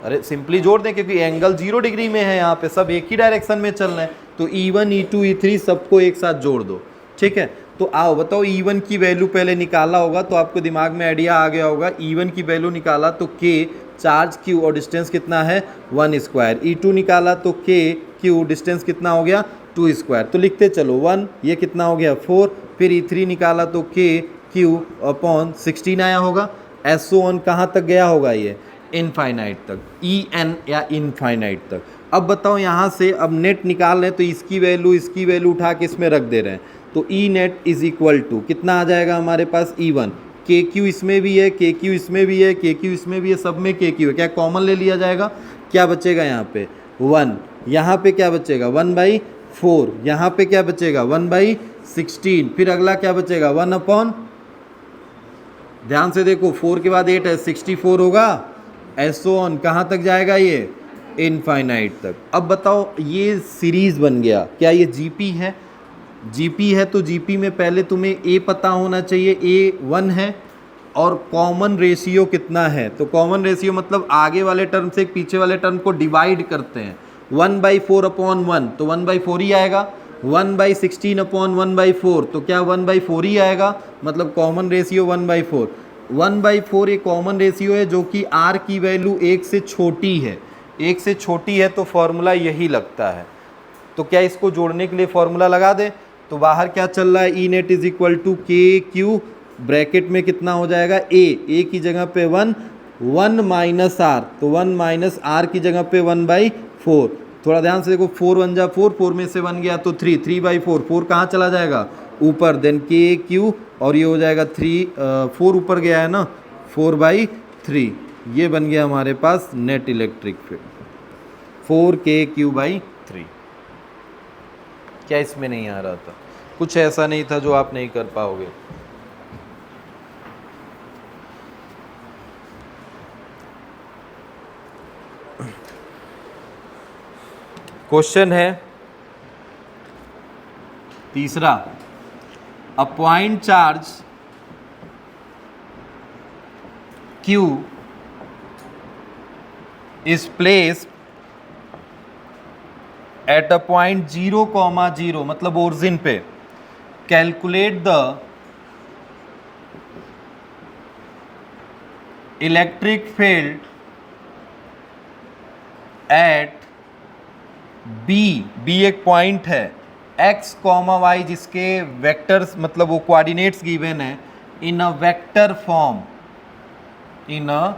अरे सिंपली जोड़ दें, क्योंकि एंगल 0 डिग्री में है, यहाँ पे सब एक ही डायरेक्शन में चल रहे हैं, तो E1 E2 E3 सबको एक साथ जोड़ दो, ठीक है। तो आओ बताओ, E1 की वैल्यू पहले निकाला होगा तो आपको दिमाग में आइडिया आ गया होगा। E1 की वैल्यू निकाला तो K चार्ज Q और डिस्टेंस कितना है 1 स्क्वायर, E2 निकाला तो K Q डिस्टेंस कितना हो गया 2 स्क्वायर। तो लिखते चलो 1, ये कितना हो गया 4, फिर E3 निकाला तो K Q अपॉन 16 आया होगा, एसो ऑन कहाँ तक गया होगा ये इनफाइनाइट तक, ई एन या इनफाइनाइट तक। अब बताओ यहाँ से अब नेट निकाल रहे हैं तो इसकी वैल्यू उठा के इसमें रख दे रहे हैं, तो E net is equal to कितना आ जाएगा हमारे पास E1, के क्यू इसमें भी है, के क्यू इसमें भी है, के क्यू इसमें भी है, सब में के क्यू है, क्या कॉमन ले लिया जाएगा, क्या बचेगा यहाँ पे 1, यहाँ पे क्या बचेगा 1/4, यहाँ पे क्या बचेगा 1/16, फिर अगला क्या बचेगा 1 अपॉन, ध्यान से देखो 4 के बाद 8 है 64 होगा, एसो ऑन कहाँ तक जाएगा ये इनफाइनाइट तक। अब बताओ ये सीरीज बन गया, क्या ये जीपी है, जीपी है तो जीपी में पहले तुम्हें ए पता होना चाहिए, ए 1 है और कॉमन रेशियो कितना है, तो कॉमन रेशियो मतलब आगे वाले टर्म से पीछे वाले टर्म को डिवाइड करते हैं, 1/4 अपॉन 1 तो 1/4 ही आएगा, 1/16 अपॉन 1/4 तो क्या 1/4 ही आएगा, मतलब कॉमन रेशियो 1/4। 1/4 एक कॉमन रेशियो है जो कि r की वैल्यू 1 से छोटी है, 1 से छोटी है तो फॉर्मूला यही लगता है। तो क्या इसको जोड़ने के लिए फॉर्मूला लगा दे, तो बाहर क्या चल रहा है, E net is equal to के क्यू, ब्रैकेट में कितना हो जाएगा ए की जगह पे 1 माइनस आर, तो 1 माइनस आर की जगह पे 1/4, थोड़ा ध्यान से देखो 4 1 जा 4, 4 में से 1 गया तो 3/4, 4 कहाँ चला जाएगा ऊपर, देन के क्यू और ये हो जाएगा 4 ऊपर गया है ना 4/3, ये बन गया हमारे पास नेट इलेक्ट्रिक फील्ड 4KQ/3। क्या इसमें नहीं आ रहा था, कुछ ऐसा नहीं था जो आप नहीं कर पाओगे। क्वेश्चन है तीसरा, a point charge Q is placed at a point 0,0 मतलब ओरिजिन पे, calculate the electric field at B एक पॉइंट है, x, y जिसके वेक्टर्स मतलब वो कोऑर्डिनेट्स गिवन है in a vector form, in a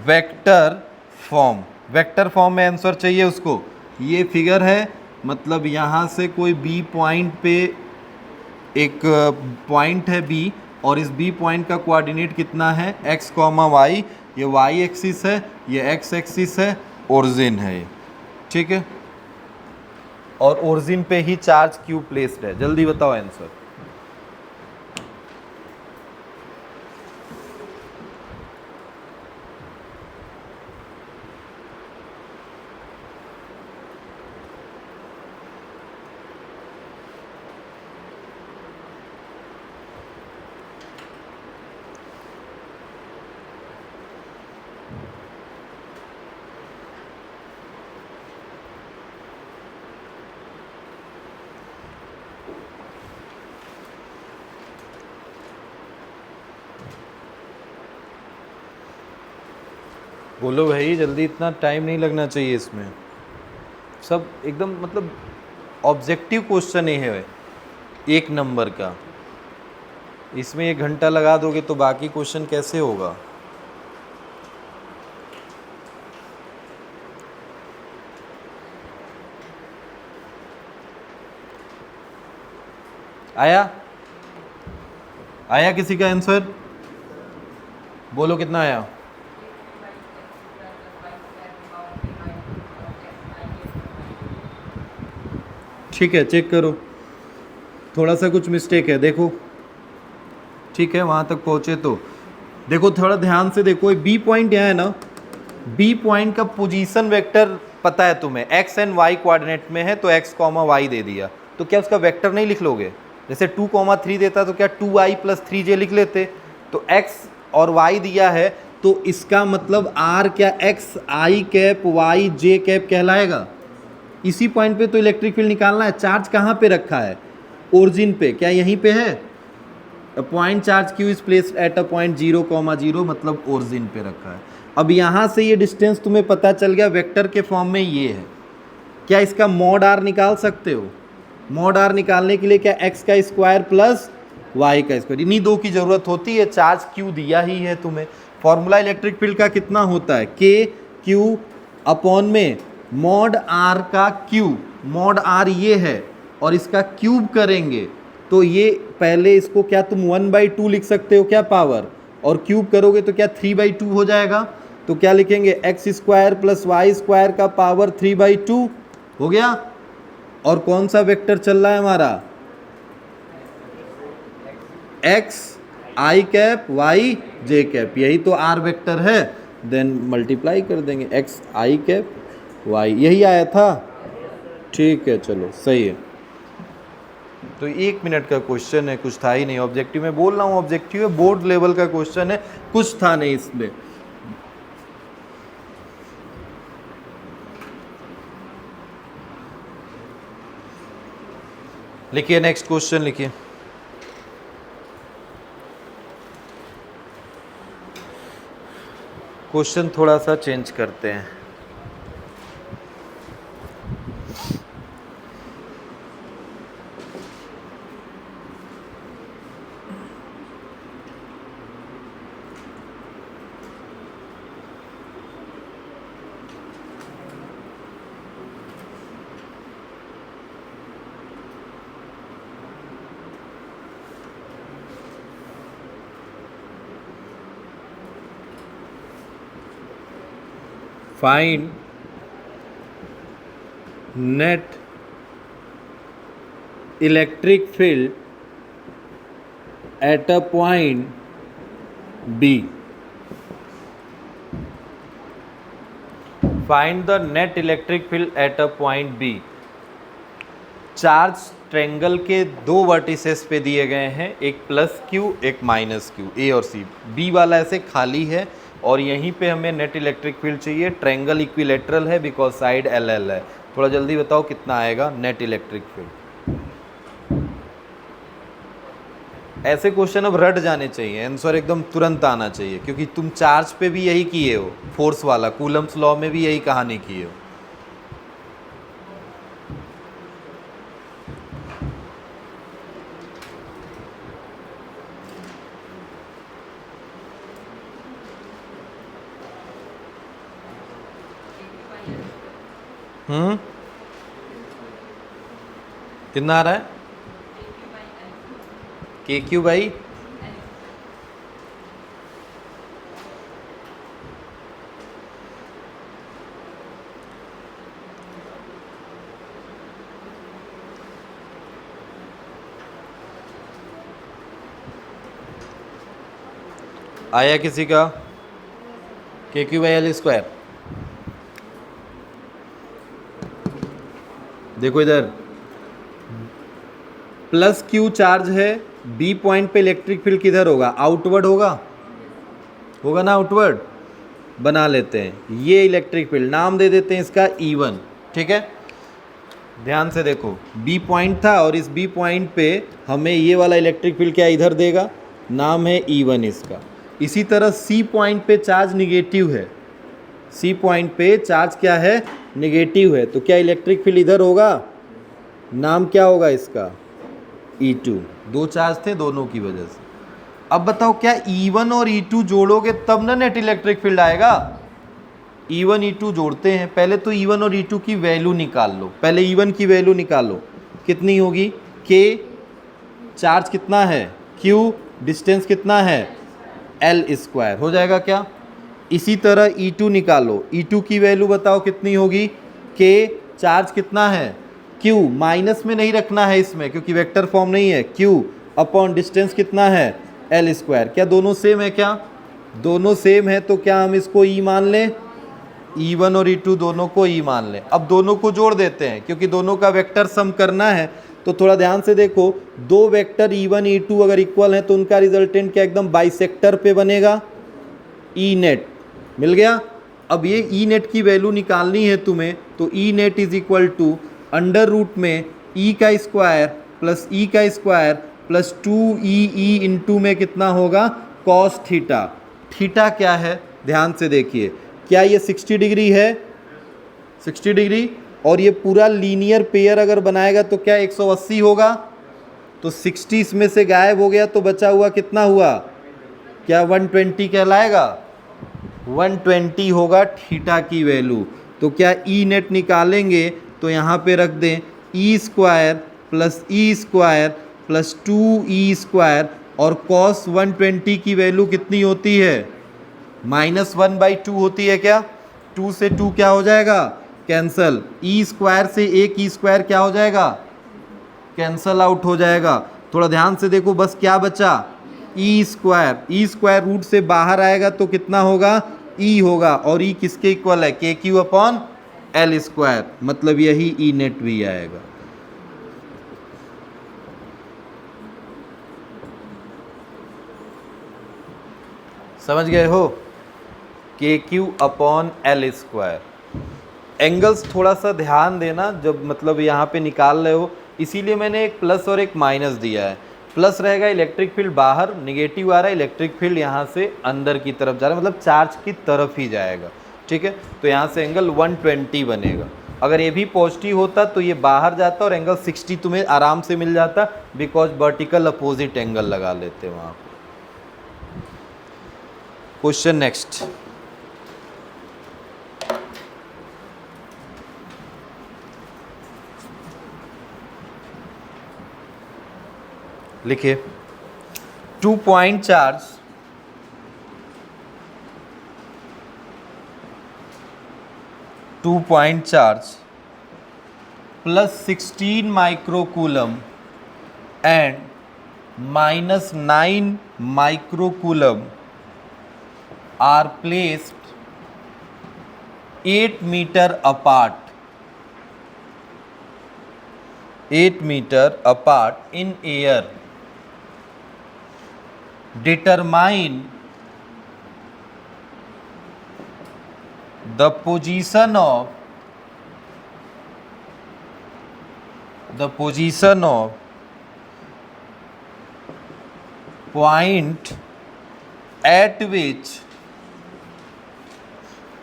vector form में आंसर चाहिए उसको। ये फिगर है मतलब यहाँ से कोई बी पॉइंट पे एक पॉइंट है बी और इस बी पॉइंट का कोऑर्डिनेट कितना है x, y, ये y एक्सिस है, ये x एक्सिस है, ओरिजिन है ये, ठीक है, और ओरिजिन पे ही चार्ज क्यू प्लेस्ड है। जल्दी बताओ आंसर। बोलो भाई जल्दी, इतना टाइम नहीं लगना चाहिए इसमें, सब एकदम मतलब ऑब्जेक्टिव क्वेश्चन ही है 1 नंबर का, इसमें 1 घंटा लगा दोगे तो बाकी क्वेश्चन कैसे होगा। आया किसी का आंसर, बोलो कितना आया। ठीक है चेक करो, थोड़ा सा कुछ मिस्टेक है देखो, ठीक है वहाँ तक पहुँचे तो देखो, थोड़ा ध्यान से देखो, बी पॉइंट यहाँ है ना, बी पॉइंट का पोजीशन वेक्टर पता है तुम्हें, एक्स एंड वाई कोऑर्डिनेट में है तो x, y दे दिया, तो क्या उसका वेक्टर नहीं लिख लोगे, जैसे 2,3 देता तो क्या 2i + 3j लिख लेते, तो x और y दिया है तो इसका मतलब r क्या x i cap y j cap कहलाएगा। इसी पॉइंट पे तो इलेक्ट्रिक फील्ड निकालना है, चार्ज कहाँ पे रखा है ओरिजिन पे, क्या यहीं पे है, point charge Q is placed at a point 0,0 मतलब ओरिजिन पे रखा है। अब यहाँ से ये डिस्टेंस तुम्हें पता चल गया वेक्टर के फॉर्म में ये है, क्या इसका मॉड r निकाल सकते हो, मॉड r निकालने के लिए क्या x का स्क्वायर प्लस y का स्क्वायर, इन्हीं दो की ज़रूरत होती है, चार्ज Q दिया ही है तुम्हें, फॉर्मूला इलेक्ट्रिक फील्ड का कितना होता है, के क्यू अपॉन में मॉड आर का क्यूब, मॉड आर ये है और इसका क्यूब करेंगे तो ये पहले इसको क्या तुम 1/2 लिख सकते हो क्या पावर, और क्यूब करोगे तो क्या 3/2 हो जाएगा। तो क्या लिखेंगे x² + y² का पावर 3/2 हो गया। और कौन सा वेक्टर चल रहा है हमारा, x i cap y j cap, यही तो r वेक्टर है। देन मल्टीप्लाई कर देंगे x i कैप y, यही आया था। ठीक है चलो सही है। तो 1 मिनट का क्वेश्चन है, कुछ था ही नहीं। ऑब्जेक्टिव में बोल रहा हूँ, ऑब्जेक्टिव है, बोर्ड लेवल का क्वेश्चन है, कुछ था नहीं इसमें। लिखिए नेक्स्ट क्वेश्चन लिखिए। क्वेश्चन थोड़ा सा चेंज करते हैं। Find net electric field at a point B. Find the net electric field at a point B. Charge triangle के दो वर्टिसेस पे दिए गए हैं, एक +q एक -q, ए और सी। बी वाला ऐसे खाली है और यहीं पे हमें नेट इलेक्ट्रिक फील्ड चाहिए। ट्रायंगल इक्विलेटरल है बिकॉज साइड LL है। थोड़ा जल्दी बताओ कितना आएगा नेट इलेक्ट्रिक फील्ड। ऐसे क्वेश्चन अब रट जाने चाहिए, आंसर एकदम तुरंत आना चाहिए, क्योंकि तुम चार्ज पे भी यही किए हो, फोर्स वाला कूलम्स लॉ में भी यही कहानी किए हो। कितना आ रहा है, KQ/L। आया किसी का KQ/L²। देखो इधर +q चार्ज है, B पॉइंट पे इलेक्ट्रिक फील्ड किधर होगा, आउटवर्ड होगा, होगा ना आउटवर्ड। बना लेते हैं ये इलेक्ट्रिक फील्ड, नाम दे देते हैं इसका E1। ठीक है, ध्यान से देखो, B पॉइंट था और इस B पॉइंट पे हमें ये वाला इलेक्ट्रिक फील्ड क्या इधर देगा, नाम है E1 इसका। इसी तरह C पॉइंट पे चार्ज निगेटिव है, C पॉइंट पे चार्ज क्या है, निगेटिव है, तो क्या इलेक्ट्रिक फील्ड इधर होगा, नाम क्या होगा इसका, E2। दो चार्ज थे दोनों की वजह से। अब बताओ क्या E1 और E2 जोड़ोगे तब ना नेट इलेक्ट्रिक फील्ड आएगा। E1 E2 जोड़ते हैं, पहले तो E1 और E2 की वैल्यू निकाल लो। पहले E1 की वैल्यू निकालो, कितनी होगी, K चार्ज कितना है, Q डिस्टेंस कितना है, L², हो जाएगा क्या। इसी तरह E2 निकालो, E2 की वैल्यू बताओ कितनी होगी, K चार्ज कितना है, Q माइनस में नहीं रखना है इसमें क्योंकि वेक्टर फॉर्म नहीं है, Q अपॉन डिस्टेंस कितना है, L²। क्या दोनों सेम है, क्या दोनों सेम है, तो क्या हम इसको E मान लें, E1 और E2 दोनों को E मान लें। अब दोनों को जोड़ देते हैं क्योंकि दोनों का वेक्टर सम करना है। तो थोड़ा ध्यान से देखो, दो वेक्टर E1 E2 अगर इक्वल हैं तो उनका रिजल्टेंट क्या एकदम बाइसेक्टर पे बनेगा, E नेट मिल गया। अब ये E नेट की वैल्यू निकालनी है तुम्हें, तो E net is equal to under root में E का स्क्वायर प्लस E का स्क्वायर प्लस 2EE इंटू में कितना होगा, कॉस थीटा। थीटा क्या है, ध्यान से देखिए, क्या ये 60 डिग्री है, 60 डिग्री, और ये पूरा लीनियर पेयर अगर बनाएगा तो क्या 180 होगा। तो 60 इसमें से गायब हो गया तो बचा हुआ कितना हुआ, क्या 120 कहलाएगा। 120 होगा थीटा की वैल्यू। तो क्या ई नेट निकालेंगे तो यहाँ पे रख दें E square plus E square plus 2e² और कॉस 120 की वैल्यू कितनी होती है? -1/2 होती है क्या? 2 से 2 क्या हो जाएगा? कैंसल। ई स्क्वायर से एक ई स्क्वायर क्या हो जाएगा? कैंसल आउट हो जाएगा। थोड़ा ध्यान से देखो, बस क्या बचा? E square. E square root से बाहर आएगा तो कितना होगा? ई होगा, और ई किसके इक्वल है? KQ/L²। मतलब यही ई नेट भी आएगा। समझ गए हो? KQ/L²। एंगल्स थोड़ा सा ध्यान देना जब मतलब यहाँ पे निकाल रहे हो, इसीलिए मैंने एक प्लस और एक माइनस दिया है। प्लस रहेगा इलेक्ट्रिक फील्ड बाहर, निगेटिव आ रहा है इलेक्ट्रिक फील्ड यहाँ से अंदर की तरफ जा रहा है, मतलब चार्ज की तरफ ही जाएगा। ठीक है, तो यहाँ से एंगल 120 बनेगा। अगर ये भी पॉजिटिव होता तो ये बाहर जाता और एंगल 60 तुम्हें आराम से मिल जाता, बिकॉज वर्टिकल अपोजिट एंगल लगा लेते वहाँ पे। Question next. लिखिए 2 point charge plus 16 microcoulomb and -9 microcoulomb are placed 8 meter apart in air. Determine the position of point at which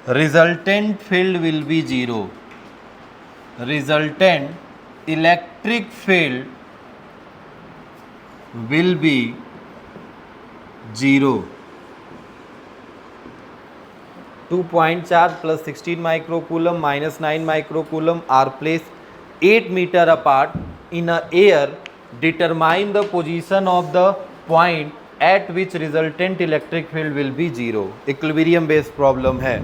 resultant field will be 0. Resultant electric field will be 0. 2 point charge plus 16 microcoulomb minus 9 microcoulomb are placed 8 meter apart in a air. Determine the position of the point at which resultant electric field will be 0. Equilibrium based problem है।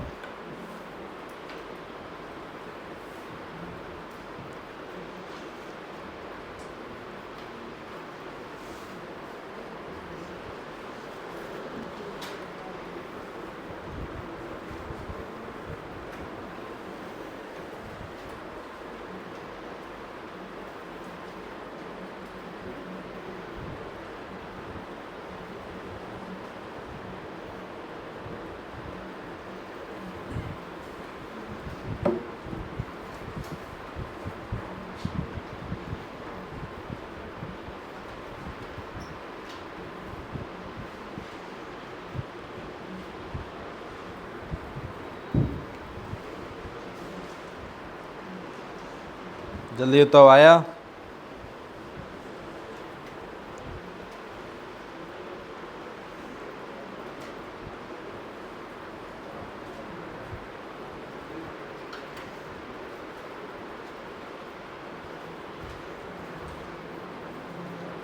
जल्दी तो आया।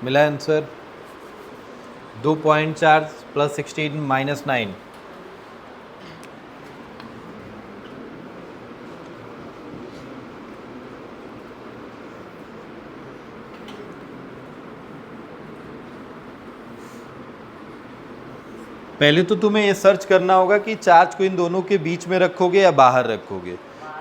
मिला answer? 2 point charge plus 16 minus 9। पहले तो तुम्हें ये सर्च करना होगा कि चार्ज को इन दोनों के बीच में रखोगे या बाहर रखोगे,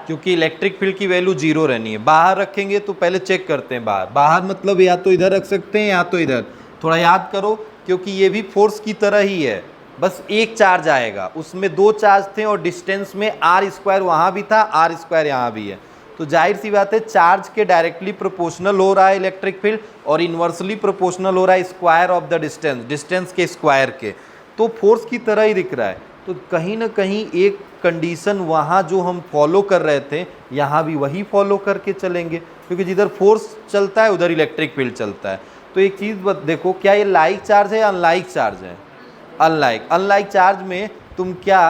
क्योंकि इलेक्ट्रिक फील्ड की वैल्यू 0 रहनी है। बाहर रखेंगे तो पहले चेक करते हैं बाहर मतलब या तो इधर रख सकते हैं या तो इधर। थोड़ा याद करो, क्योंकि ये भी फोर्स की तरह ही है, बस एक चार्ज आएगा, उसमें 2 चार्ज थे और डिस्टेंस में r² वहाँ भी था, r² यहाँ भी है। तो जाहिर सी बात है चार्ज के डायरेक्टली प्रोपोर्शनल हो रहा है इलेक्ट्रिक फील्ड और इन्वर्सली प्रोपोर्शनल हो रहा है स्क्वायर ऑफ द डिस्टेंस के स्क्वायर के। तो फोर्स की तरह ही दिख रहा है। तो कहीं ना कहीं एक कंडीशन वहाँ जो हम फॉलो कर रहे थे यहाँ भी वही फॉलो करके चलेंगे, क्योंकि जिधर फोर्स चलता है उधर इलेक्ट्रिक फील्ड चलता है। तो एक चीज़ देखो, क्या ये लाइक चार्ज है या अनलाइक चार्ज है? अनलाइक चार्ज में तुम क्या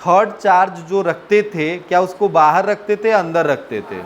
थर्ड चार्ज जो रखते थे, क्या उसको बाहर रखते थे अंदर रखते थे?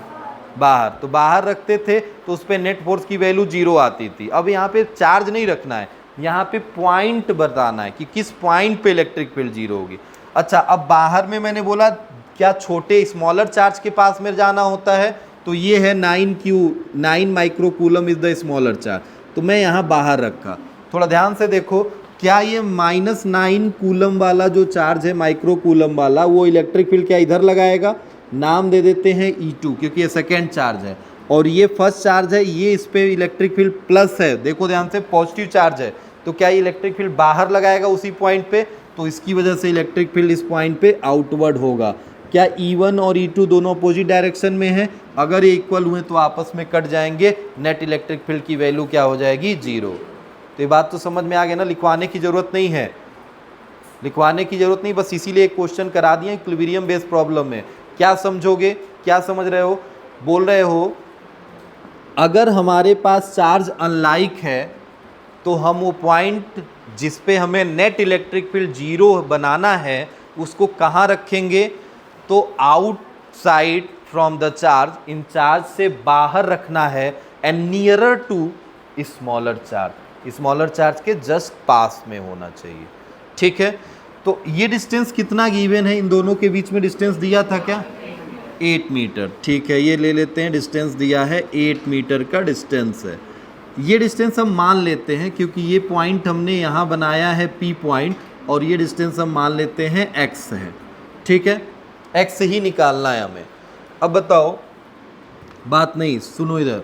बाहर। तो बाहर रखते थे तो उस पर नेट फोर्स की वैल्यू 0 आती थी। अब यहाँ पे चार्ज नहीं रखना है, यहाँ पे पॉइंट बताना है कि किस पॉइंट पे इलेक्ट्रिक फील्ड 0 होगी। अच्छा, अब बाहर में मैंने बोला क्या छोटे स्मॉलर चार्ज के पास में जाना होता है, तो ये है 9 micro coulomb is the smaller charge, तो मैं यहाँ बाहर रखा। थोड़ा ध्यान से देखो, क्या ये -9 कूलम वाला जो चार्ज है माइक्रो कूलम वाला, वो इलेक्ट्रिक फील्ड क्या इधर लगाएगा? नाम दे देते हैं E2 क्योंकि ये सेकेंड चार्ज है, और ये फर्स्ट चार्ज है, ये इस पे इलेक्ट्रिक फील्ड प्लस है, देखो ध्यान से पॉजिटिव चार्ज है, तो क्या ये इलेक्ट्रिक फील्ड बाहर लगाएगा उसी पॉइंट पे, तो इसकी वजह से इलेक्ट्रिक फील्ड इस पॉइंट पे आउटवर्ड होगा। क्या E1 और E2 दोनों अपोजिट डायरेक्शन में है? अगर ये इक्वल हुए तो आपस में कट जाएंगे, नेट इलेक्ट्रिक फील्ड की वैल्यू क्या हो जाएगी? 0। तो ये बात तो समझ में आ गया ना, लिखवाने की जरूरत नहीं है, लिखवाने की जरूरत नहीं, बस इसीलिए एक क्वेश्चन करा दिया इक्विलिब्रियम बेस्ड प्रॉब्लम में। क्या समझोगे, क्या समझ रहे हो? बोल रहे हो अगर हमारे पास चार्ज अनलाइक है तो हम वो पॉइंट जिस पे हमें नेट इलेक्ट्रिक फील्ड 0 बनाना है उसको कहाँ रखेंगे? तो आउटसाइड फ्रॉम द चार्ज, इन चार्ज से बाहर रखना है, and nearer to smaller charge, smaller charge के जस्ट पास में होना चाहिए। ठीक है, तो ये डिस्टेंस कितना गिवन है? इन दोनों के बीच में डिस्टेंस दिया था क्या? 8 मीटर। ठीक है, ये ले लेते हैं, डिस्टेंस दिया है 8 मीटर का डिस्टेंस है। ये डिस्टेंस हम मान लेते हैं क्योंकि ये पॉइंट हमने यहाँ बनाया है P पॉइंट, और ये डिस्टेंस हम मान लेते हैं X है। ठीक है, X ही निकालना है हमें। अब बताओ, बात नहीं, सुनो इधर,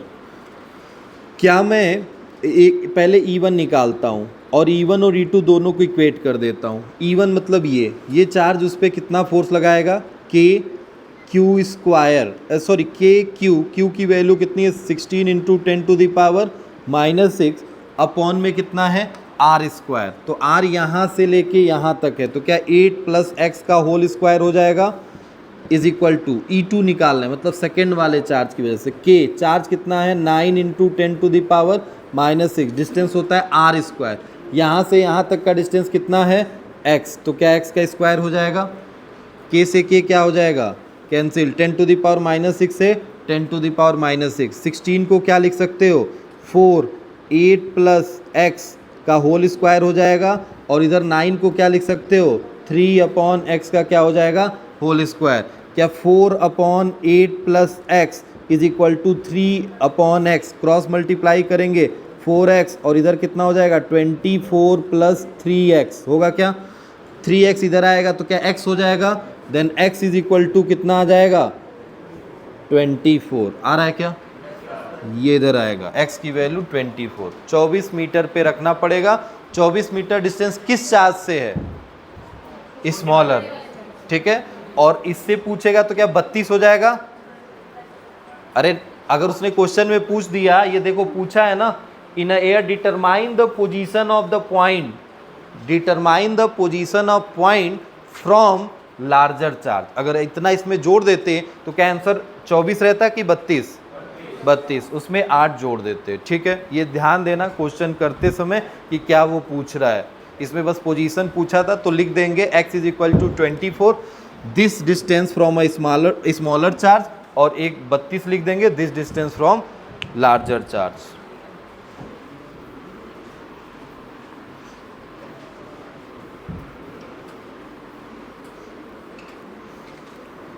क्या मैं एक पहले E1 निकालता हूँ और E1 और E2 दोनों को इक्वेट कर देता हूँ। E1 मतलब ये चार्ज उस पर कितना फोर्स लगाएगा? KQ स्क्वायर, सॉरी KQ की वैल्यू कितनी है? 16 × 10⁻⁻6 अपॉन में कितना है? R square. तो R यहाँ से लेके यहाँ तक है, तो क्या 8 + x का होल स्क्वायर हो जाएगा, इज इक्वल टू E2 निकालना है, मतलब सेकेंड वाले चार्ज की वजह से। K चार्ज कितना है? 9 × 10⁻⁻6, डिस्टेंस होता है R स्क्वायर। यहाँ से यहाँ तक का डिस्टेंस कितना है? x, तो क्या x का स्क्वायर हो जाएगा? K से K क्या हो जाएगा? कैंसिल, 10⁻⁻6 से 10⁻⁻6। 16 को क्या लिख सकते हो? 4, 8 + x का होल स्क्वायर हो जाएगा, और इधर 9 को क्या लिख सकते हो? 3/x का क्या हो जाएगा? Whole square. क्या 4/8 + x is equal to 3/x, cross multiply करेंगे 4x, और इधर कितना हो जाएगा? 24 + 3x होगा क्या? 3x इधर आएगा तो क्या x हो जाएगा? Then x is equal to कितना आ जाएगा? 24 आ रहा है क्या? ये इधर आएगा, x की वैल्यू 24। 24 मीटर पे रखना पड़ेगा। 24 मीटर डिस्टेंस किस चार्ज से है? स्मॉलर। ठीक है, और इससे पूछेगा तो क्या 32 हो जाएगा? अरे अगर उसने क्वेश्चन में पूछ दिया, ये देखो पूछा है ना, in air determine the position of the point, determine the position of point from larger charge. अगर इतना इसमें जोड़ देते तो क्या आंसर 24 रहता कि 32? 32, उसमें 8 जोड़ देते। ठीक है, ये ध्यान देना क्वेश्चन करते समय कि क्या वो पूछ रहा है। इसमें बस पोजीशन पूछा था तो लिख देंगे x is equal to 24, this distance from a smaller charge, और एक 32 लिख देंगे, this distance from larger charge.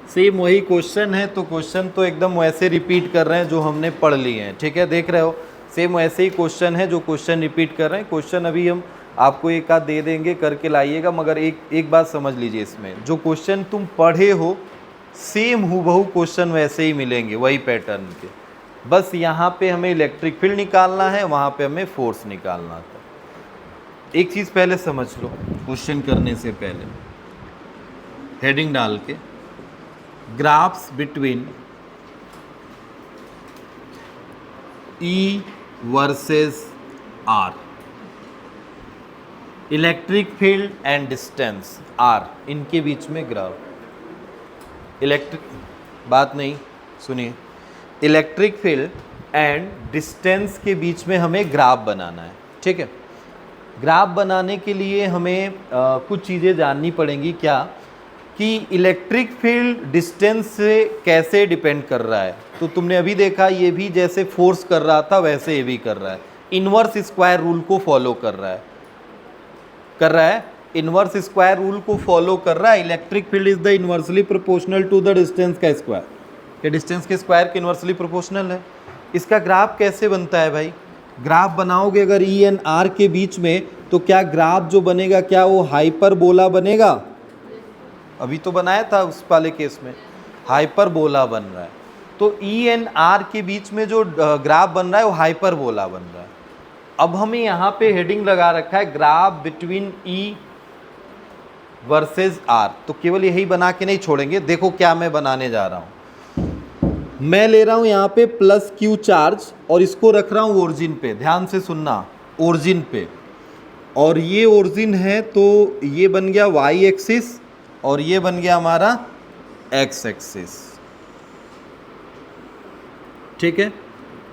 Same वही क्वेश्चन है, तो क्वेश्चन तो एकदम वैसे रिपीट कर रहे हैं जो हमने पढ़ लिए हैं। ठीक है, देख रहे हो, सेम वैसे ही क्वेश्चन है जो क्वेश्चन रिपीट कर रहे हैं। क्वेश्चन अभी हम आपको एक आध दे देंगे, करके लाइएगा, मगर एक बात समझ लीजिए, इसमें जो क्वेश्चन तुम पढ़े हो सेम हूबहू क्वेश्चन वैसे ही मिलेंगे, वही पैटर्न के। बस यहाँ पे हमें इलेक्ट्रिक फील्ड निकालना है, वहाँ पे हमें फोर्स निकालना था। एक चीज़ पहले समझ लो, क्वेश्चन करने से पहले हेडिंग डाल के, graphs between E versus R, electric field and distance R, इनके बीच में ग्राफ। इलेक्ट्रिक, बात नहीं सुनिए, इलेक्ट्रिक फील्ड एंड डिस्टेंस के बीच में हमें ग्राफ बनाना है। ठीक है, ग्राफ बनाने के लिए हमें कुछ चीज़ें जाननी पड़ेंगी। क्या? कि इलेक्ट्रिक फील्ड डिस्टेंस से कैसे डिपेंड कर रहा है। तो तुमने अभी देखा ये भी जैसे फोर्स कर रहा था वैसे ये भी कर रहा है, इनवर्स स्क्वायर रूल को फॉलो कर रहा है, इनवर्स स्क्वायर रूल को फॉलो कर रहा है। Electric field is the inversely proportional to the distance का स्क्वायर, ये डिस्टेंस के स्क्वायर के इनवर्सली प्रोपोर्शनल है। इसका ग्राफ कैसे बनता है भाई, ग्राफ बनाओगे अगर ई एंड आर के बीच में, तो क्या ग्राफ जो बनेगा क्या वो हाइपरबोला बनेगा? अभी तो बनाया था उस वाले केस में, हाइपरबोला बन रहा है। तो ई एंड आर के बीच में जो ग्राफ बन रहा है वो हाइपरबोला बन रहा है। अब हमें यहाँ पे हेडिंग लगा रखा है graph between E versus R, तो केवल यही बना के नहीं छोड़ेंगे। देखो क्या मैं बनाने जा रहा हूँ, मैं ले रहा हूँ यहाँ पे प्लस क्यू चार्ज और इसको रख रहा हूँ ओरिजिन पे, ध्यान से सुनना, ओरिजिन पे। और ये ओरिजिन है तो ये बन गया वाई एक्सिस और ये बन गया हमारा एक्स एक्सिस, ठीक है।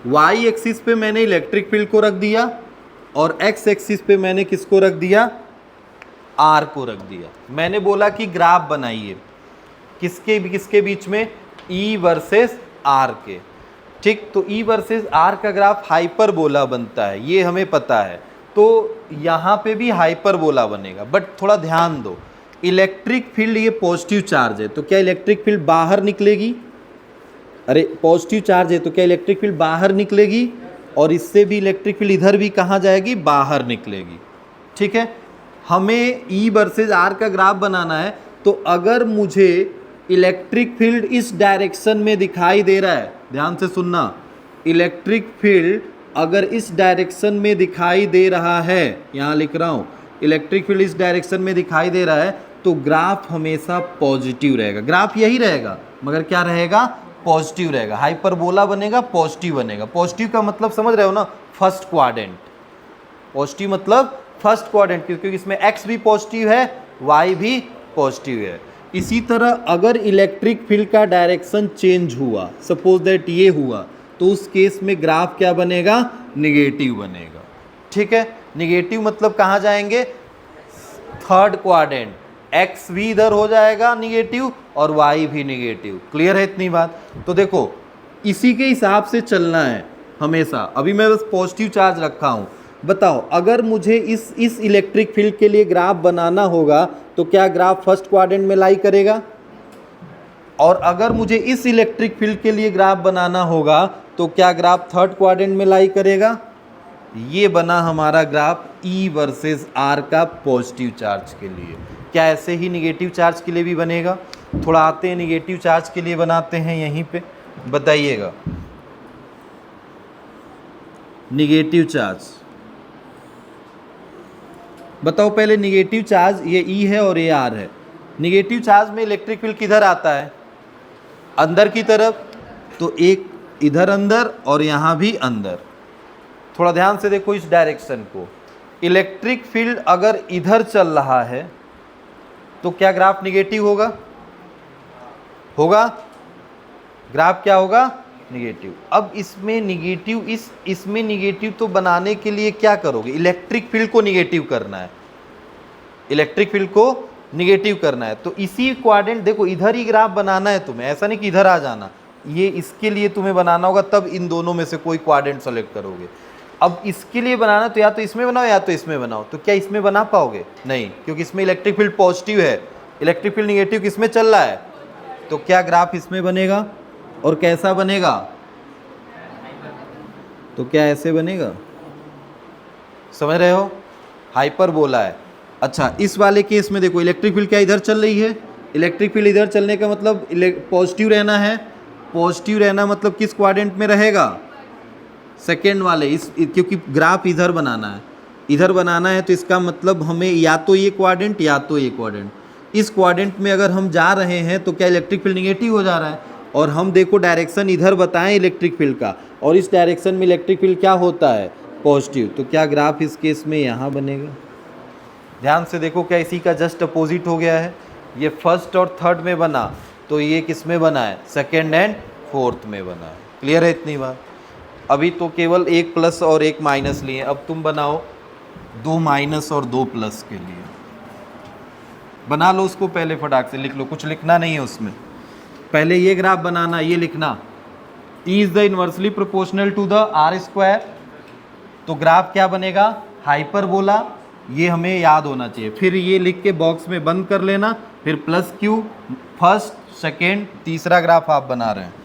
वाई एक्सिस पे मैंने इलेक्ट्रिक फील्ड को रख दिया और एक्स एक्सिस पे मैंने किसको रख दिया, आर को रख दिया। मैंने बोला कि ग्राफ बनाइए किसके बीच में, ई वर्सेस आर के, ठीक। तो ई वर्सेस आर का ग्राफ हाइपरबोला बनता है, ये हमें पता है। तो यहाँ पे भी हाइपरबोला बनेगा, बट थोड़ा ध्यान दो, इलेक्ट्रिक फील्ड ये पॉजिटिव चार्ज है तो क्या इलेक्ट्रिक फील्ड बाहर निकलेगी? अरे पॉजिटिव चार्ज है तो क्या इलेक्ट्रिक फील्ड बाहर निकलेगी? और इससे भी इलेक्ट्रिक फील्ड इधर भी कहाँ जाएगी, बाहर निकलेगी, ठीक है। हमें ई वर्सेस आर का ग्राफ बनाना है, तो अगर मुझे इलेक्ट्रिक फील्ड इस डायरेक्शन में दिखाई दे रहा है, ध्यान से सुनना, इलेक्ट्रिक फील्ड अगर इस डायरेक्शन में दिखाई दे रहा है, यहाँ लिख रहा हूँ, इलेक्ट्रिक फील्ड इस डायरेक्शन में दिखाई दे रहा है, तो ग्राफ हमेशा पॉजिटिव रहेगा। ग्राफ यही रहेगा मगर क्या रहेगा, पॉजिटिव रहेगा। हाइपरबोला बनेगा, पॉजिटिव बनेगा। पॉजिटिव का मतलब समझ रहे हो ना, फर्स्ट क्वाड्रेंट। पॉजिटिव मतलब फर्स्ट क्वाड्रेंट, क्योंकि इसमें एक्स भी पॉजिटिव है, वाई भी पॉजिटिव है। इसी तरह अगर इलेक्ट्रिक फील्ड का डायरेक्शन चेंज हुआ, सपोज दैट ये हुआ, तो उस केस में ग्राफ क्या बनेगा, निगेटिव बनेगा, ठीक है। निगेटिव मतलब कहाँ जाएंगे, थर्ड क्वाड्रेंट, एक्स भी इधर हो जाएगा निगेटिव और वाई भी निगेटिव। क्लियर है इतनी बात? तो देखो इसी के हिसाब से चलना है हमेशा। अभी मैं बस पॉजिटिव चार्ज रखा हूँ। बताओ अगर मुझे इस इलेक्ट्रिक फील्ड के लिए ग्राफ बनाना होगा तो क्या ग्राफ फर्स्ट क्वाड्रेंट में लाई करेगा? और अगर मुझे इस इलेक्ट्रिक फील्ड के लिए ग्राफ बनाना होगा तो क्या ग्राफ थर्ड क्वाड्रेंट में लाई करेगा? ये बना हमारा ग्राफ ई वर्सेस आर का पॉजिटिव चार्ज के लिए। क्या ऐसे ही निगेटिव चार्ज के लिए भी बनेगा? थोड़ा आते हैं निगेटिव चार्ज के लिए बनाते हैं, यहीं पे बताइएगा। निगेटिव चार्ज बताओ पहले, निगेटिव चार्ज ये ई है और ये आर है। निगेटिव चार्ज में इलेक्ट्रिक फील्ड किधर आता है, अंदर की तरफ, तो एक इधर अंदर और यहाँ भी अंदर। थोड़ा ध्यान से देखो इस डायरेक्शन को, इलेक्ट्रिक फील्ड अगर इधर चल रहा है तो क्या ग्राफ निगेटिव होगा? होगा, ग्राफ क्या होगा, निगेटिव। अब इसमें निगेटिव, इसमें निगेटिव तो बनाने के लिए क्या करोगे, इलेक्ट्रिक फील्ड को निगेटिव करना है, इलेक्ट्रिक फील्ड को निगेटिव करना है। तो इसी क्वाड्रेंट, देखो इधर ही ग्राफ बनाना है तुम्हें, ऐसा नहीं कि इधर आ जाना, ये इसके लिए तुम्हें बनाना होगा, तब इन दोनों में से कोई क्वाड्रेंट सेलेक्ट करोगे। अब इसके लिए बनाना तो या तो इसमें बनाओ या तो इसमें बनाओ, तो क्या इसमें बना पाओगे? नहीं, क्योंकि इसमें इलेक्ट्रिक फील्ड पॉजिटिव है, इलेक्ट्रिक फील्ड निगेटिव किसमें चल रहा है। तो क्या ग्राफ इसमें बनेगा और कैसा बनेगा, तो क्या ऐसे बनेगा, समझ रहे हो, हाइपरबोला है। अच्छा इस वाले केस में देखो इलेक्ट्रिक फील्ड क्या इधर चल रही है, इलेक्ट्रिक फील्ड इधर चलने का मतलब पॉजिटिव रहना है, पॉजिटिव रहना मतलब किस क्वाड्रेंट में रहेगा, सेकेंड वाले, क्योंकि ग्राफ इधर बनाना है, इधर बनाना है, तो इसका मतलब हमें या तो ये क्वाड्रेंट या तो ये क्वाड्रेंट। इस क्वाड्रेंट में अगर हम जा रहे हैं तो क्या इलेक्ट्रिक फील्ड निगेटिव हो जा रहा है, और हम देखो डायरेक्शन इधर बताएं इलेक्ट्रिक फील्ड का, और इस डायरेक्शन में इलेक्ट्रिक फील्ड क्या होता है, पॉजिटिव। तो क्या ग्राफ इस केस में यहाँ बनेगा? ध्यान से देखो, क्या इसी का जस्ट अपोजिट हो गया है, ये फर्स्ट और थर्ड में बना तो ये किस में बना है, सेकेंड एंड फोर्थ में बना है। क्लियर है इतनी बात? अभी तो केवल एक प्लस और एक माइनस लिए, अब तुम बनाओ दो माइनस और दो प्लस के लिए, बना लो उसको पहले, फटाक से लिख लो, कुछ लिखना नहीं है उसमें, पहले ये ग्राफ बनाना, ये लिखना E is the inversely proportional to the R square, तो ग्राफ क्या बनेगा, हाइपरबोला, ये हमें याद होना चाहिए। फिर ये लिख के बॉक्स में बंद कर लेना, फिर प्लस क्यू, फर्स्ट सेकेंड तीसरा ग्राफ आप बना रहे हैं।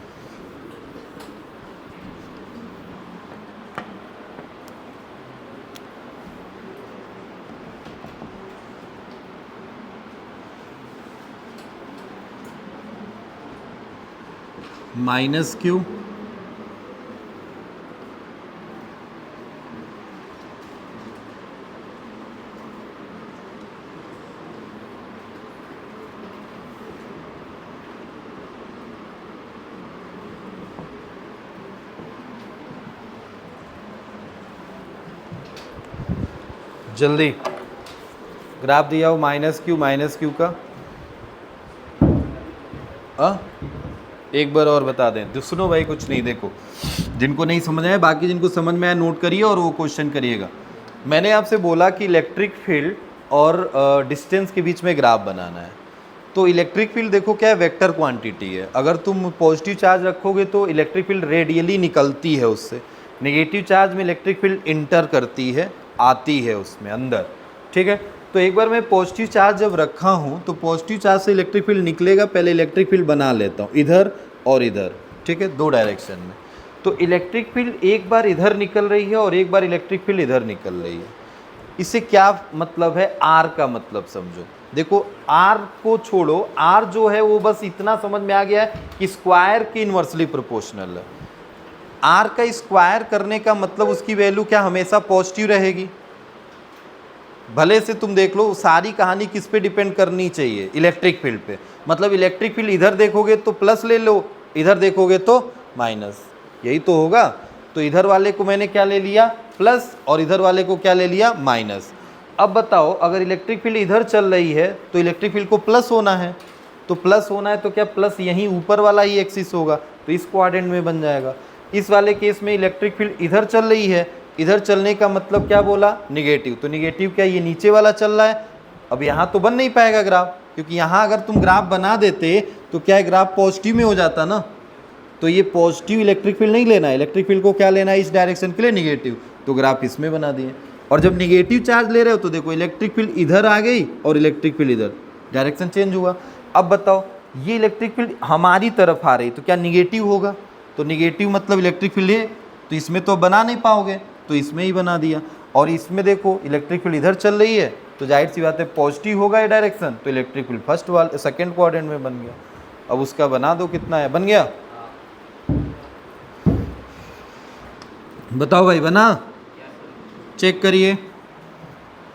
माइनस क्यू, जल्दी ग्राफ दिया हो माइनस क्यू का। एक बार और बता दें, सुनो भाई, कुछ नहीं, देखो जिनको नहीं समझ आया, बाकी जिनको समझ में आया नोट करिए और वो क्वेश्चन करिएगा। मैंने आपसे बोला कि इलेक्ट्रिक फील्ड और डिस्टेंस के बीच में ग्राफ बनाना है। तो इलेक्ट्रिक फील्ड देखो क्या है, वेक्टर क्वांटिटी है। अगर तुम पॉजिटिव चार्ज रखोगे तो इलेक्ट्रिक फील्ड रेडियली निकलती है उससे, नेगेटिव चार्ज में इलेक्ट्रिक फील्ड इंटर करती है, आती है उसमें अंदर, ठीक है। तो एक बार मैं पॉजिटिव चार्ज जब रखा हूँ तो पॉजिटिव चार्ज से इलेक्ट्रिक फील्ड निकलेगा, पहले इलेक्ट्रिक फील्ड बना लेता हूँ इधर और इधर, ठीक है, दो डायरेक्शन में। तो इलेक्ट्रिक फील्ड एक बार इधर निकल रही है और एक बार इलेक्ट्रिक फील्ड इधर निकल रही है। इससे क्या मतलब है, आर का मतलब समझो। देखो आर को छोड़ो, आर जो है वो बस इतना समझ में आ गया है कि स्क्वायर के इनवर्सली प्रोपोर्शनल है। आर का स्क्वायर करने का मतलब उसकी वैल्यू क्या हमेशा पॉजिटिव रहेगी। भले से तुम देख लो, सारी कहानी किस पे डिपेंड करनी चाहिए, इलेक्ट्रिक फील्ड पे। मतलब इलेक्ट्रिक फील्ड इधर देखोगे तो प्लस ले लो, इधर देखोगे तो माइनस, यही तो होगा। तो इधर वाले को मैंने क्या ले लिया, प्लस, और इधर वाले को क्या ले लिया, माइनस। अब बताओ, अगर इलेक्ट्रिक फील्ड इधर चल रही है तो इलेक्ट्रिक फील्ड को प्लस होना है, तो प्लस होना है तो क्या प्लस यहीं ऊपर वाला ही एक्सिस होगा, तो इस क्वाड्रेंट में बन जाएगा। इस वाले केस में इलेक्ट्रिक फील्ड इधर चल रही है, इधर चलने का मतलब क्या बोला, निगेटिव, तो निगेटिव क्या ये नीचे वाला चल रहा है। अब यहाँ तो बन नहीं पाएगा ग्राफ, क्योंकि यहाँ अगर तुम ग्राफ बना देते तो क्या है, ग्राफ पॉजिटिव में हो जाता ना। तो ये पॉजिटिव इलेक्ट्रिक फील्ड नहीं लेना है, इलेक्ट्रिक फील्ड को क्या लेना है, इस डायरेक्शन के लिए निगेटिव, तो ग्राफ इसमें बना दिए। और जब निगेटिव चार्ज ले रहे हो तो देखो इलेक्ट्रिक फील्ड इधर आ गई और इलेक्ट्रिक फील्ड इधर, डायरेक्शन चेंज हुआ। अब बताओ ये इलेक्ट्रिक फील्ड हमारी तरफ आ रही तो क्या निगेटिव होगा, तो निगेटिव मतलब इलेक्ट्रिक फील्ड है, तो इसमें तो बना नहीं पाओगे, तो इसमें ही बना दिया। और इसमें देखो इलेक्ट्रिक फील्ड इधर चल रही है तो जाहिर सी बात है पॉजिटिव होगा ये डायरेक्शन, तो इलेक्ट्रिक फील्ड फर्स्ट वाले सेकंड क्वाड्रेंट में बन गया। अब उसका बना दो, कितना है, बन गया, बताओ भाई, बना, चेक करिए।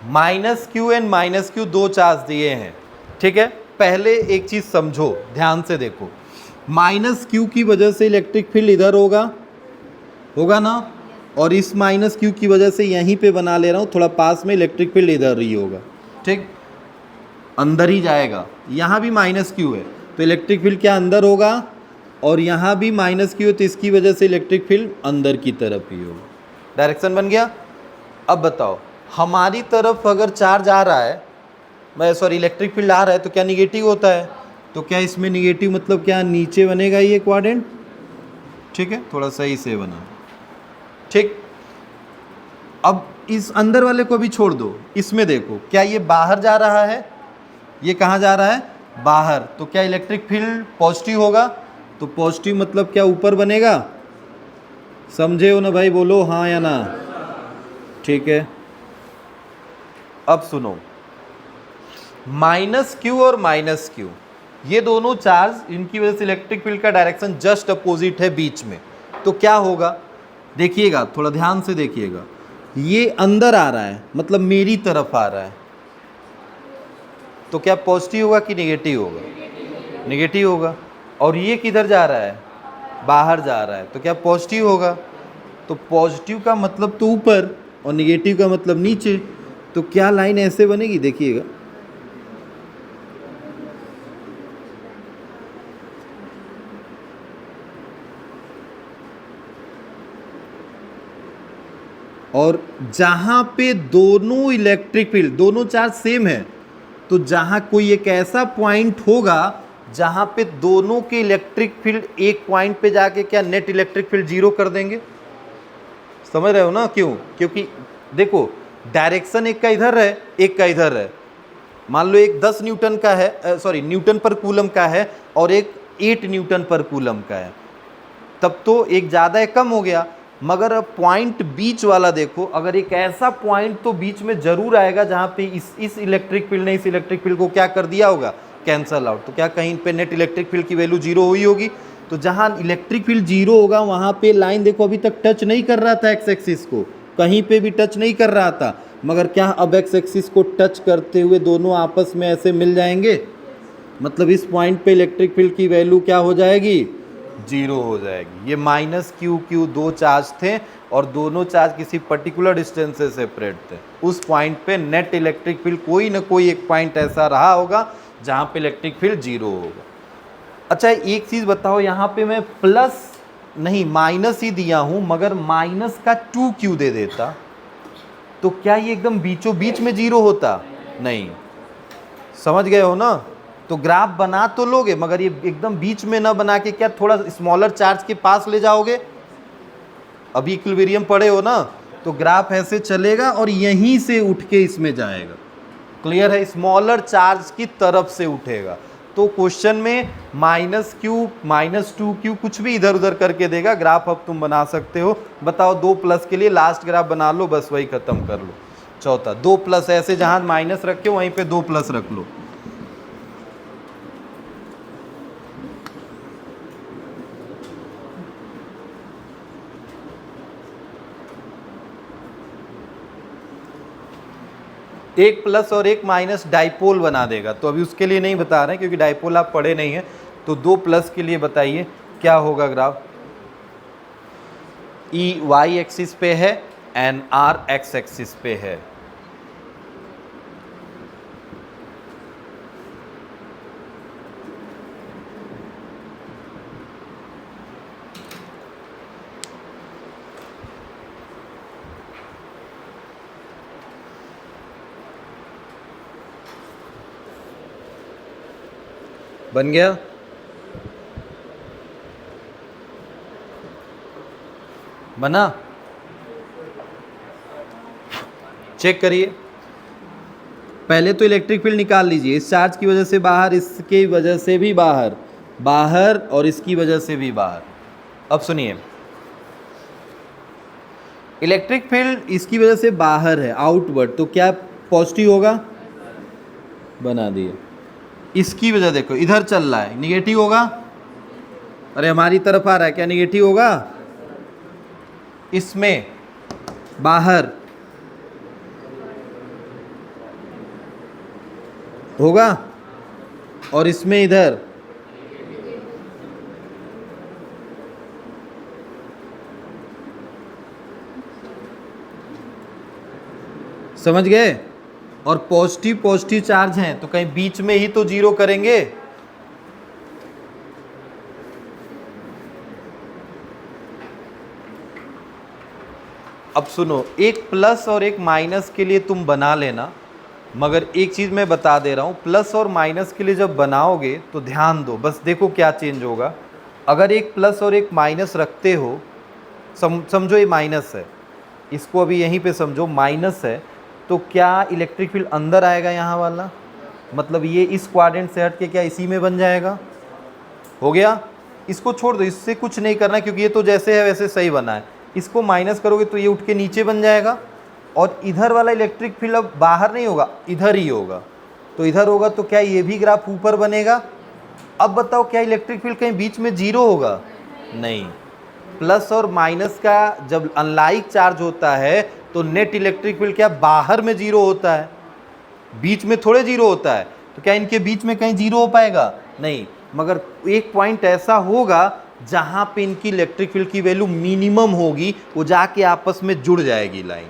Minus Q and minus Q दो चार्ज दिए हैं, ठीक है। पहले एक चीज समझो, ध्यान से देखो, माइनस क्यू की वजह से इलेक्ट्रिक फील्ड इधर होगा ना, और इस माइनस क्यू की वजह से यहीं पे बना ले रहा हूँ थोड़ा पास में, इलेक्ट्रिक फील्ड इधर ही होगा, ठीक, अंदर ही जाएगा। यहाँ भी माइनस क्यू है तो इलेक्ट्रिक फील्ड क्या अंदर होगा, और यहाँ भी माइनस क्यू है तो इसकी वजह से इलेक्ट्रिक फील्ड अंदर की तरफ ही होगा। डायरेक्शन बन गया। अब बताओ हमारी तरफ अगर चार्ज आ रहा है, इलेक्ट्रिक फील्ड आ रहा है तो क्या निगेटिव होता है, तो क्या इसमें निगेटिव मतलब क्या नीचे बनेगा ये क्वाड्रेंट, ठीक है, थोड़ा सही से बना, ठीक। अब इस अंदर वाले को भी छोड़ दो, इसमें देखो क्या ये बाहर जा रहा है, ये कहाँ जा रहा है, बाहर, तो क्या इलेक्ट्रिक फील्ड पॉजिटिव होगा, तो पॉजिटिव मतलब क्या ऊपर बनेगा, समझे हो ना भाई, बोलो हाँ या ना, ठीक है। अब सुनो, माइनस क्यू और माइनस क्यू ये दोनों चार्ज, इनकी वजह से इलेक्ट्रिक फील्ड का डायरेक्शन जस्ट अपोजिट है बीच में, तो क्या होगा, देखिएगा थोड़ा ध्यान से देखिएगा, ये अंदर आ रहा है मतलब मेरी तरफ आ रहा है, तो क्या पॉजिटिव होगा कि निगेटिव होगा, निगेटिव होगा। और ये किधर जा रहा है, बाहर जा रहा है, तो क्या पॉजिटिव होगा, तो पॉजिटिव का मतलब तो ऊपर और निगेटिव का मतलब नीचे, तो क्या लाइन ऐसे बनेगी, देखिएगा, और जहां पे दोनों इलेक्ट्रिक फील्ड, दोनों चार्ज सेम है, तो जहां कोई एक ऐसा पॉइंट होगा जहां पे दोनों के इलेक्ट्रिक फील्ड एक पॉइंट पे जाके क्या नेट इलेक्ट्रिक फील्ड जीरो कर देंगे। समझ रहे हो ना? क्यों? क्योंकि देखो डायरेक्शन एक का इधर है, एक का इधर है। मान लो एक 10 न्यूटन का है, सॉरी न्यूटन पर कूलम का है, और एक 8 न्यूटन पर कूलम का है, तब तो एक ज़्यादा है कम हो गया। मगर अब पॉइंट बीच वाला देखो, अगर एक ऐसा पॉइंट तो बीच में जरूर आएगा जहां पे इस इलेक्ट्रिक फील्ड ने इस इलेक्ट्रिक फील्ड को क्या कर दिया होगा, कैंसल आउट। तो क्या कहीं पे नेट इलेक्ट्रिक फील्ड की वैल्यू जीरो हुई होगी? तो जहां इलेक्ट्रिक फील्ड जीरो होगा वहां पे लाइन देखो अभी तक टच नहीं कर रहा था एक्स एक्सिस को, कहीं पे भी टच नहीं कर रहा था, मगर क्या अब एक्स एक्सिस को टच करते हुए दोनों आपस में ऐसे मिल जाएंगे। मतलब इस पॉइंट पे इलेक्ट्रिक फील्ड की वैल्यू क्या हो जाएगी, जीरो हो जाएगी। ये माइनस क्यू क्यू दो चार्ज थे और दोनों चार्ज किसी पर्टिकुलर डिस्टेंस से सेपरेट थे। उस पॉइंट पे नेट इलेक्ट्रिक फील्ड कोई ना कोई एक पॉइंट ऐसा रहा होगा जहां पे इलेक्ट्रिक फील्ड जीरो होगा। अच्छा एक चीज बताओ, यहाँ पे मैं प्लस नहीं माइनस ही दिया हूं, मगर माइनस का 2q दे देता तो क्या ये एकदम बीचों बीच में जीरो होता? नहीं। समझ गए हो ना? तो ग्राफ बना तो लोगे मगर ये एकदम बीच में ना बना के क्या थोड़ा स्मॉलर चार्ज के पास ले जाओगे। अभी इक्विलिब्रियम पढ़े हो ना, तो ग्राफ ऐसे चलेगा और यहीं से उठ के इसमें जाएगा। क्लियर है? स्मॉलर चार्ज की तरफ से उठेगा। तो क्वेश्चन में माइनस क्यू माइनस 2q कुछ भी इधर उधर करके देगा। ग्राफ अब तुम बना सकते हो। बताओ 2 प्लस के लिए लास्ट ग्राफ बना लो, बस वही खत्म कर लो। चौथा 2 प्लस, ऐसे जहां माइनस रखे हो वहीं पे 2 प्लस रख लो। एक प्लस और एक माइनस डाइपोल बना देगा। तो अभी उसके लिए नहीं बता रहे हैं क्योंकि डाइपोल आप पढ़े नहीं है। तो 2 प्लस के लिए बताइए क्या होगा ग्राफ। ई वाई एक्सिस पे है, एन आर एक्स एक्सिस पे है। बन गया? बना? चेक करिए। पहले तो इलेक्ट्रिक फील्ड निकाल लीजिए। इस चार्ज की वजह से बाहर, इसकी वजह से भी बाहर, बाहर और इसकी वजह से भी बाहर। अब सुनिए, इलेक्ट्रिक फील्ड इसकी वजह से बाहर है, आउटवर्ड, तो क्या पॉजिटिव होगा? बना दिए। इसकी वजह देखो इधर चल रहा है, निगेटिव होगा? अरे हमारी तरफ आ रहा है, क्या निगेटिव होगा? इसमें बाहर होगा और इसमें इधर। समझ गए? और पॉजिटिव पॉजिटिव चार्ज हैं तो कहीं बीच में ही तो जीरो करेंगे। अब सुनो, एक प्लस और एक माइनस के लिए तुम बना लेना, मगर एक चीज मैं बता दे रहा हूं, प्लस और माइनस के लिए जब बनाओगे तो ध्यान दो, बस देखो क्या चेंज होगा। अगर एक प्लस और एक माइनस रखते हो, समझो ये माइनस है, इसको अभी यहीं पे समझो माइनस है, तो क्या इलेक्ट्रिक फील्ड अंदर आएगा यहाँ वाला? मतलब ये इस क्वाड्रेंट से हट के क्या इसी में बन जाएगा? हो गया? इसको छोड़ दो, इससे कुछ नहीं करना क्योंकि ये तो जैसे है वैसे सही बना है। इसको माइनस करोगे तो ये उठ के नीचे बन जाएगा और इधर वाला इलेक्ट्रिक फील्ड अब बाहर नहीं होगा, इधर ही होगा। तो इधर होगा तो क्या ये भी ग्राफ ऊपर बनेगा? अब बताओ क्या इलेक्ट्रिक फील्ड कहीं बीच में जीरो होगा? नहीं। प्लस और माइनस का जब अनलाइक चार्ज होता है तो नेट इलेक्ट्रिक फील्ड क्या बाहर में जीरो होता है, बीच में थोड़े जीरो होता है। तो क्या इनके बीच में कहीं जीरो हो पाएगा? नहीं। मगर एक पॉइंट ऐसा होगा जहां पे इनकी इलेक्ट्रिक फील्ड की वैल्यू मिनिमम होगी, वो जाके आपस में जुड़ जाएगी लाइन,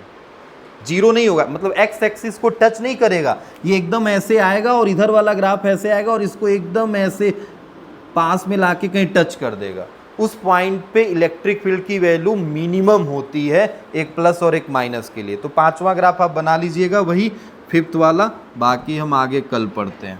जीरो नहीं होगा। मतलब एक्स एक्सिस को टच नहीं करेगा, ये एकदम ऐसे आएगा और इधर वाला ग्राफ ऐसे आएगा और इसको एकदम ऐसे पास में लाके कहीं टच कर देगा। उस पॉइंट पे इलेक्ट्रिक फील्ड की वैल्यू मिनिमम होती है, एक प्लस और एक माइनस के लिए। तो पांचवा ग्राफ आप बना लीजिएगा वही फिफ्थ वाला, बाकी हम आगे कल पढ़ते हैं।